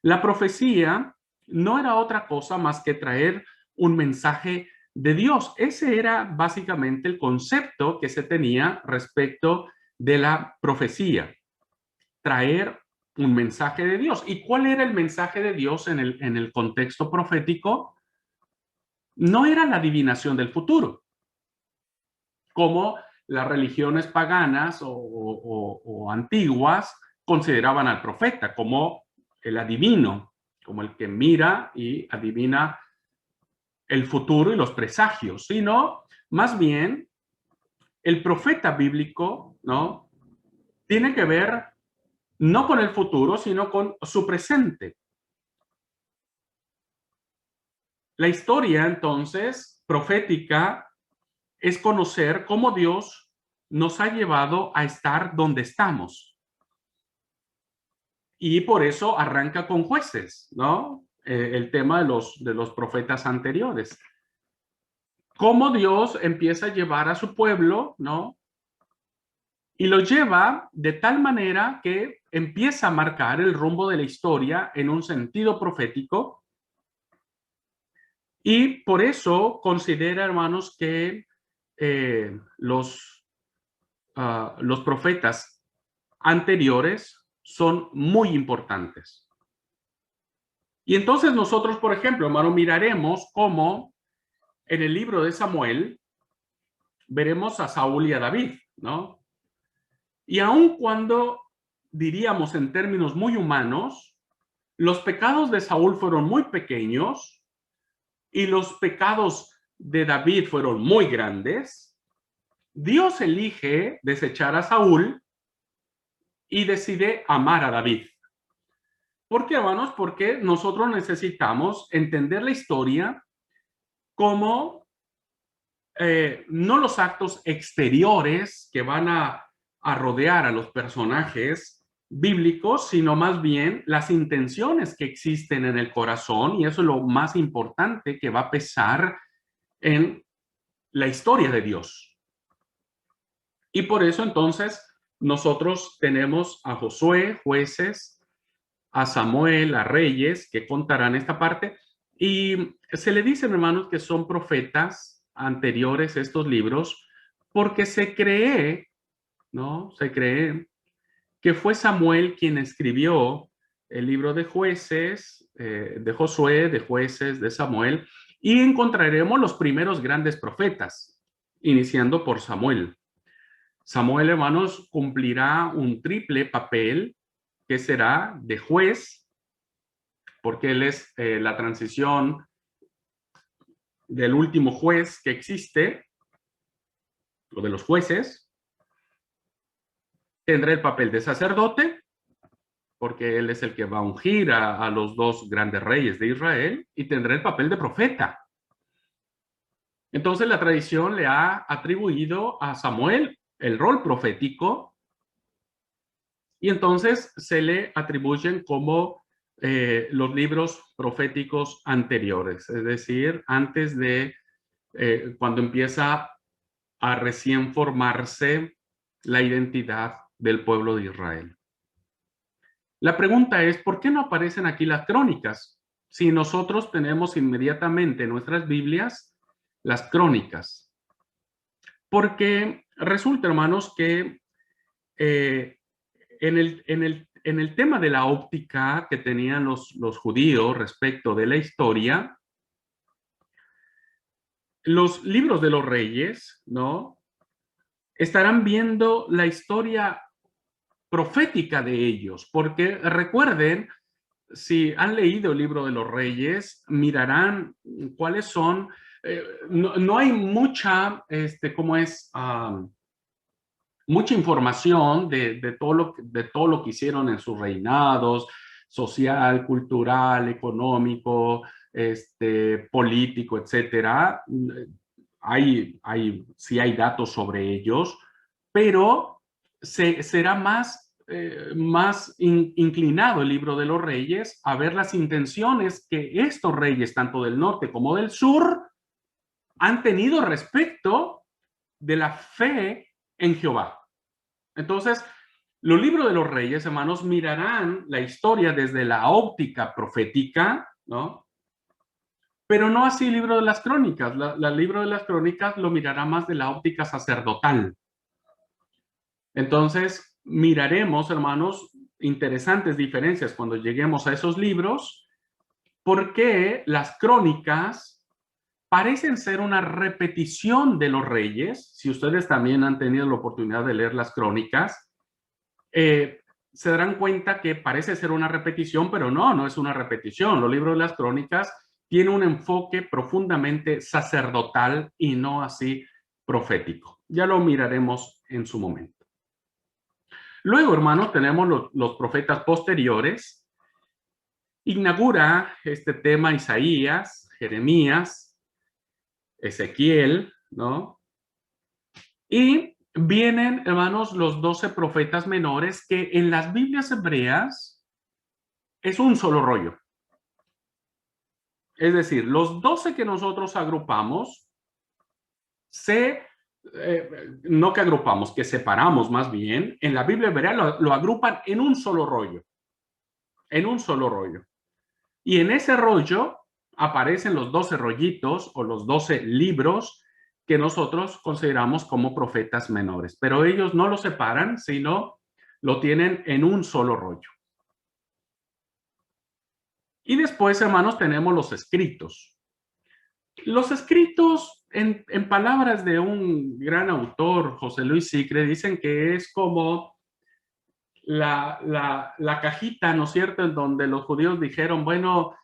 la profecía no era otra cosa más que traer un mensaje de Dios. Ese era básicamente el concepto que se tenía respecto de la profecía, traer un mensaje de Dios. ¿Y cuál era el mensaje de Dios en el contexto profético? No era la adivinación del futuro, como las religiones paganas o antiguas consideraban al profeta como el adivino, como el que mira y adivina el futuro y los presagios, sino más bien el profeta bíblico, ¿no?, tiene que ver no con el futuro, sino con su presente. La historia, entonces, profética es conocer cómo Dios nos ha llevado a estar donde estamos. Y por eso arranca con jueces, ¿no? El tema de los profetas anteriores. Cómo Dios empieza a llevar a su pueblo, ¿no?, y lo lleva de tal manera que empieza a marcar el rumbo de la historia en un sentido profético. Y por eso considera, hermanos, que los profetas anteriores son muy importantes. Y entonces nosotros, por ejemplo, hermano, miraremos cómo en el libro de Samuel veremos a Saúl y a David, ¿no? Y aun cuando diríamos en términos muy humanos, los pecados de Saúl fueron muy pequeños y los pecados de David fueron muy grandes, Dios elige desechar a Saúl y decide amar a David. ¿Por qué, hermanos? Porque nosotros necesitamos entender la historia como no los actos exteriores que van a rodear a los personajes bíblicos, sino más bien las intenciones que existen en el corazón, y eso es lo más importante que va a pesar en la historia de Dios. Y por eso entonces nosotros tenemos a Josué, jueces, a Samuel, a reyes, que contarán esta parte, y se le dicen, hermanos, que son profetas anteriores a estos libros, porque se cree, ¿no? Se cree que fue Samuel quien escribió el libro de jueces, de Josué, de jueces, de Samuel, y encontraremos los primeros grandes profetas, iniciando por Samuel. Samuel, hermanos, cumplirá un triple papel que será de juez, porque él es la transición del último juez que existe, o de los jueces. Tendrá el papel de sacerdote, porque él es el que va a ungir a los dos grandes reyes de Israel, y tendrá el papel de profeta. Entonces la tradición le ha atribuido a Samuel el rol profético, y entonces se le atribuyen como los libros proféticos anteriores, es decir, antes de cuando empieza a recién formarse la identidad del pueblo de Israel. La pregunta es, ¿por qué no aparecen aquí las crónicas? Si nosotros tenemos inmediatamente en nuestras Biblias las crónicas. Porque resulta, hermanos, que en el tema de la óptica que tenían los judíos respecto de la historia, los libros de los reyes, ¿no? Estarán viendo la historia profética de ellos, porque recuerden, si han leído el libro de los reyes, mirarán cuáles son, no hay mucha, ¿cómo es? Mucha información de todo lo que hicieron en sus reinados, social, cultural, económico, político, etcétera. Sí hay datos sobre ellos, pero será más inclinado el libro de los reyes a ver las intenciones que estos reyes, tanto del norte como del sur, han tenido respecto de la fe en Jehová. Entonces, los libros de los reyes, hermanos, mirarán la historia desde la óptica profética, ¿no? Pero no así el libro de las crónicas. El libro de las crónicas lo mirará más de la óptica sacerdotal. Entonces, miraremos, hermanos, interesantes diferencias cuando lleguemos a esos libros, porque las crónicas parecen ser una repetición de los reyes. Si ustedes también han tenido la oportunidad de leer las crónicas, se darán cuenta que parece ser una repetición, pero no es una repetición. Los libros de las crónicas tienen un enfoque profundamente sacerdotal y no así profético. Ya lo miraremos en su momento. Luego, hermanos, tenemos los profetas posteriores. Inaugura este tema Isaías, Jeremías, Ezequiel, ¿no? Y vienen, hermanos, los 12 profetas menores, que en las Biblias hebreas es un solo rollo. Es decir, los 12 que nosotros agrupamos, no que agrupamos, que separamos más bien, en la Biblia hebrea lo agrupan en un solo rollo. En un solo rollo. Y en ese rollo aparecen los 12 rollitos o los 12 libros que nosotros consideramos como profetas menores. Pero ellos no lo separan, sino lo tienen en un solo rollo. Y después, hermanos, tenemos los escritos. Los escritos, en palabras de un gran autor, José Luis Sicre, dicen que es como la cajita, ¿no es cierto?, en donde los judíos dijeron, bueno,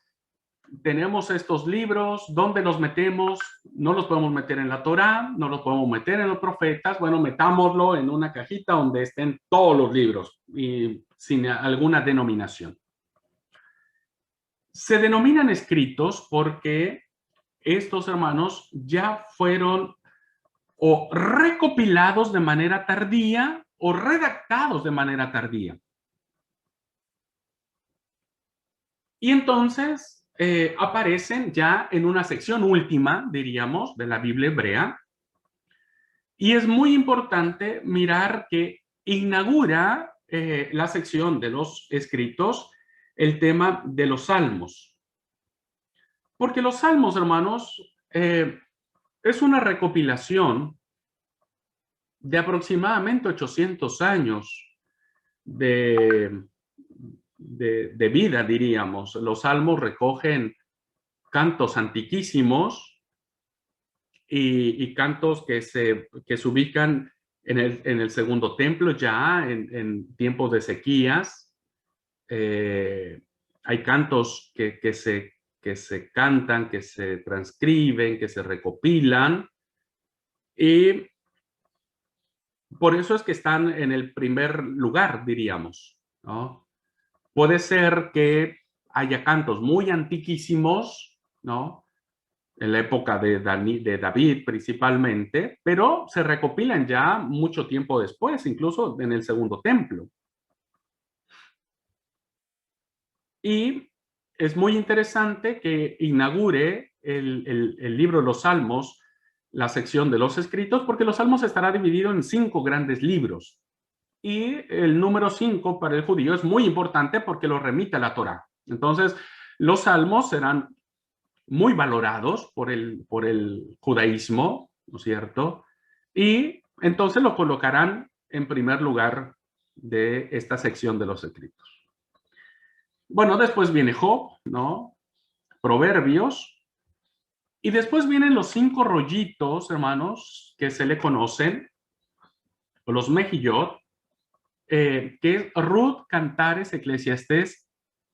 tenemos estos libros, ¿dónde los metemos? No los podemos meter en la Torá, no los podemos meter en los profetas, bueno, metámoslo en una cajita donde estén todos los libros y sin alguna denominación. Se denominan escritos porque estos, hermanos, ya fueron o recopilados de manera tardía o redactados de manera tardía. Y entonces aparecen ya en una sección última, diríamos, de la Biblia hebrea. Y es muy importante mirar que inaugura la sección de los escritos el tema de los salmos. Porque los salmos, hermanos, es una recopilación de aproximadamente 800 años de, de vida, diríamos. Los salmos recogen cantos antiquísimos y cantos que se ubican en el segundo templo ya, en tiempos de sequías. Hay cantos que se cantan, que se transcriben, que se recopilan, y por eso es que están en el primer lugar, diríamos, ¿no? Puede ser que haya cantos muy antiquísimos, ¿no? En la época de David principalmente, pero se recopilan ya mucho tiempo después, incluso en el segundo templo. Y es muy interesante que inaugure el libro de los Salmos, la sección de los escritos, porque los Salmos estará dividido en 5 grandes libros. Y el número 5 para el judío es muy importante porque lo remite a la Torá. Entonces, los Salmos serán muy valorados por el judaísmo, ¿no es cierto? Y entonces lo colocarán en primer lugar de esta sección de los escritos. Bueno, después viene Job, ¿no? Proverbios, y después vienen los 5 rollitos, hermanos, que se le conocen, los Mejillot, que es Ruth, Cantares, Eclesiastés,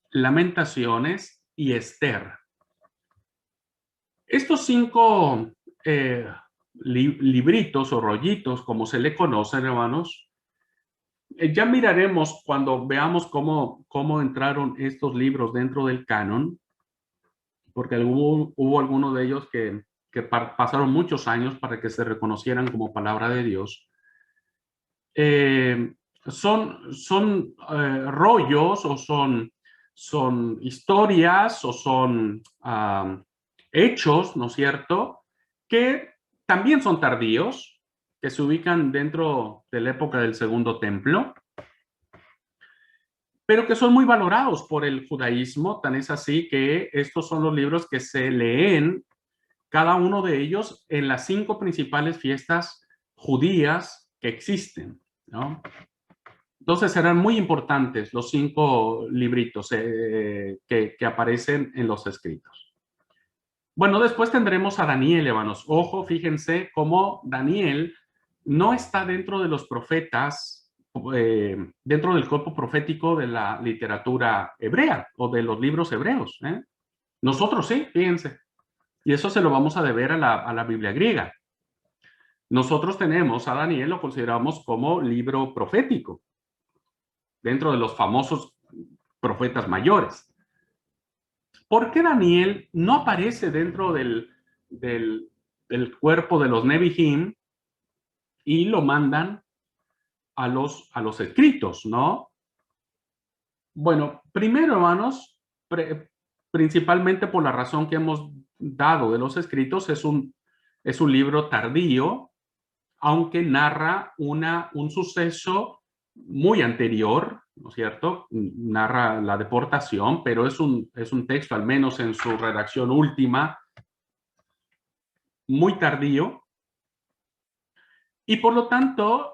Lamentaciones y Esther. Estos 5 libritos o rollitos, como se le conocen, hermanos, ya miraremos cuando veamos cómo entraron estos libros dentro del canon, porque hubo algunos de ellos que pasaron muchos años para que se reconocieran como palabra de Dios. Son rollos o son historias o son hechos, ¿no es cierto?, que también son tardíos, que se ubican dentro de la época del Segundo Templo, pero que son muy valorados por el judaísmo. Tan es así que estos son los libros que se leen, cada uno de ellos, en las 5 principales fiestas judías que existen, ¿no? Entonces serán muy importantes los 5 libritos que aparecen en los escritos. Bueno, después tendremos a Daniel, hermanos. Ojo, fíjense cómo Daniel no está dentro de los profetas, dentro del cuerpo profético de la literatura hebrea o de los libros hebreos. Nosotros sí, fíjense. Y eso se lo vamos a deber a la Biblia griega. Nosotros tenemos a Daniel, lo consideramos como libro profético, dentro de los famosos profetas mayores. ¿Por qué Daniel no aparece dentro del cuerpo de los Nevi'im y lo mandan a los escritos, ¿no? Bueno, primero, hermanos, principalmente por la razón que hemos dado de los escritos, es un libro tardío, aunque narra un suceso muy anterior, ¿no es cierto? Narra la deportación, pero es un texto, al menos en su redacción última, muy tardío. Y por lo tanto,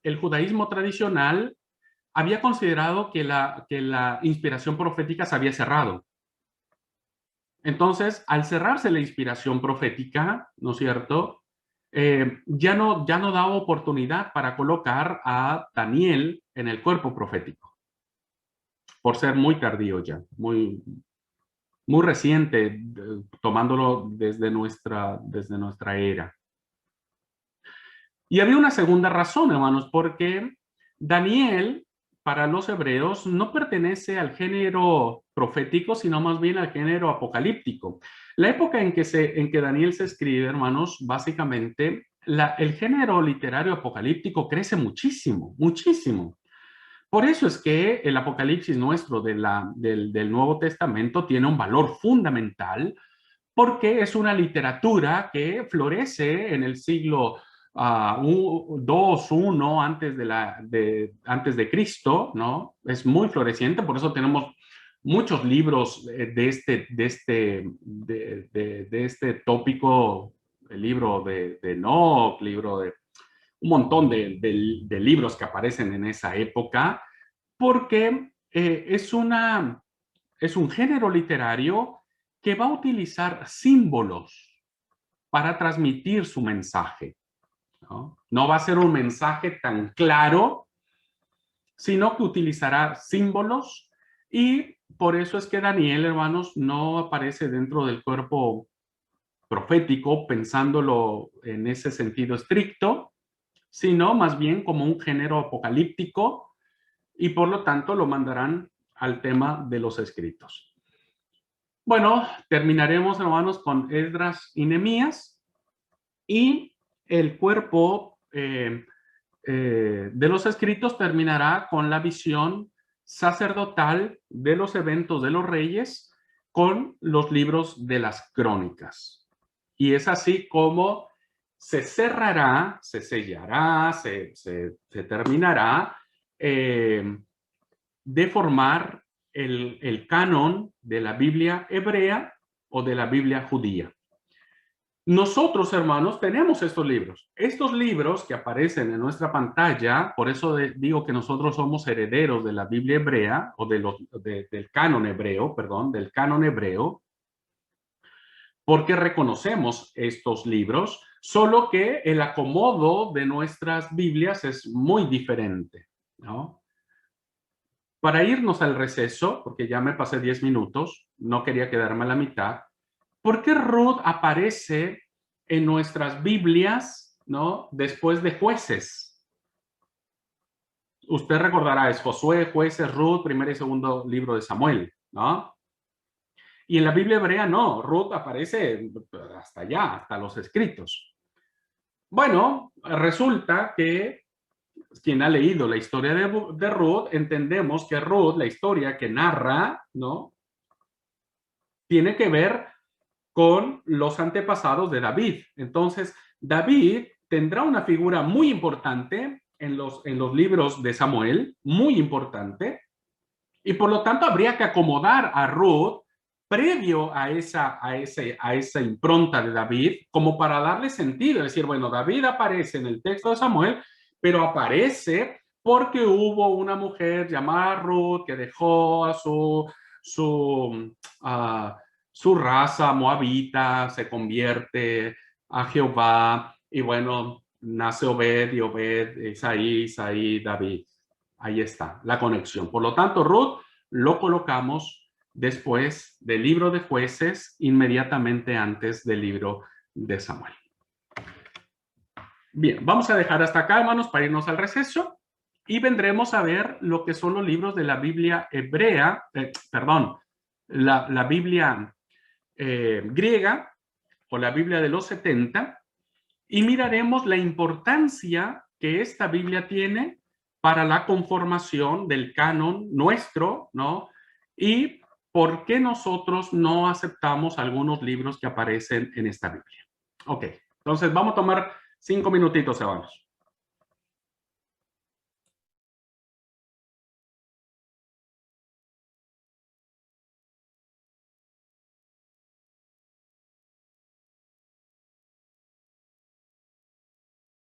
el judaísmo tradicional había considerado que la inspiración profética se había cerrado. Entonces, al cerrarse la inspiración profética, ¿no es cierto?, ya no daba oportunidad para colocar a Daniel en el cuerpo profético, por ser muy tardío ya, muy reciente, tomándolo desde nuestra era. Y había una segunda razón, hermanos, porque Daniel, para los hebreos, no pertenece al género profético, sino más bien al género apocalíptico. La época en que Daniel se escribe, hermanos, básicamente, el género literario apocalíptico crece muchísimo, muchísimo. Por eso es que el Apocalipsis nuestro del Nuevo Testamento tiene un valor fundamental, porque es una literatura que florece en el siglo 2, 1 antes de Cristo, ¿no? Es muy floreciente, por eso tenemos muchos libros de este tópico, el libro de Enoch, libro de un montón de libros que aparecen en esa época, porque es un género literario que va a utilizar símbolos para transmitir su mensaje, ¿no? No va a ser un mensaje tan claro, sino que utilizará símbolos, y por eso es que Daniel, hermanos, no aparece dentro del cuerpo profético pensándolo en ese sentido estricto, sino más bien como un género apocalíptico, y por lo tanto lo mandarán al tema de los escritos. Bueno, terminaremos, hermanos, con Esdras y Nehemías, y el cuerpo de los escritos terminará con la visión sacerdotal de los eventos de los reyes con los libros de las crónicas. Y es así como se cerrará, se sellará, se terminará de formar el canon de la Biblia hebrea o de la Biblia judía. Nosotros, hermanos, tenemos estos libros. Estos libros que aparecen en nuestra pantalla, por eso digo que nosotros somos herederos de la Biblia hebrea, o del canon hebreo, perdón, del canon hebreo, porque reconocemos estos libros, solo que el acomodo de nuestras Biblias es muy diferente, ¿no? Para irnos al receso, porque ya me pasé 10 minutos, no quería quedarme a la mitad, ¿por qué Ruth aparece en nuestras Biblias, ¿no?, después de Jueces? Usted recordará, es Josué, Jueces, Ruth, primer y segundo libro de Samuel, ¿no? Y en la Biblia hebrea no, Ruth aparece hasta allá, hasta los escritos. Bueno, resulta que quien ha leído la historia de Ruth, entendemos que Ruth, la historia que narra, ¿no?, tiene que ver con los antepasados de David. Entonces, David tendrá una figura muy importante en los libros de Samuel, muy importante, y por lo tanto habría que acomodar a Ruth previo a esa impronta de David, como para darle sentido, decir, bueno, David aparece en el texto de Samuel, pero aparece porque hubo una mujer llamada Ruth que dejó a su raza moabita, se convierte a Jehová, y bueno, nace Obed, y Obed, Isaí, David. Ahí está la conexión. Por lo tanto, Ruth lo colocamos después del libro de Jueces, inmediatamente antes del libro de Samuel. Bien, vamos a dejar hasta acá, hermanos, para irnos al receso, y vendremos a ver lo que son los libros de la Biblia hebrea, la Biblia griega, o la Biblia de los 70, y miraremos la importancia que esta Biblia tiene para la conformación del canon nuestro, ¿no? Y por qué nosotros no aceptamos algunos libros que aparecen en esta Biblia. Ok, entonces vamos a tomar 5 minutitos, hermanos.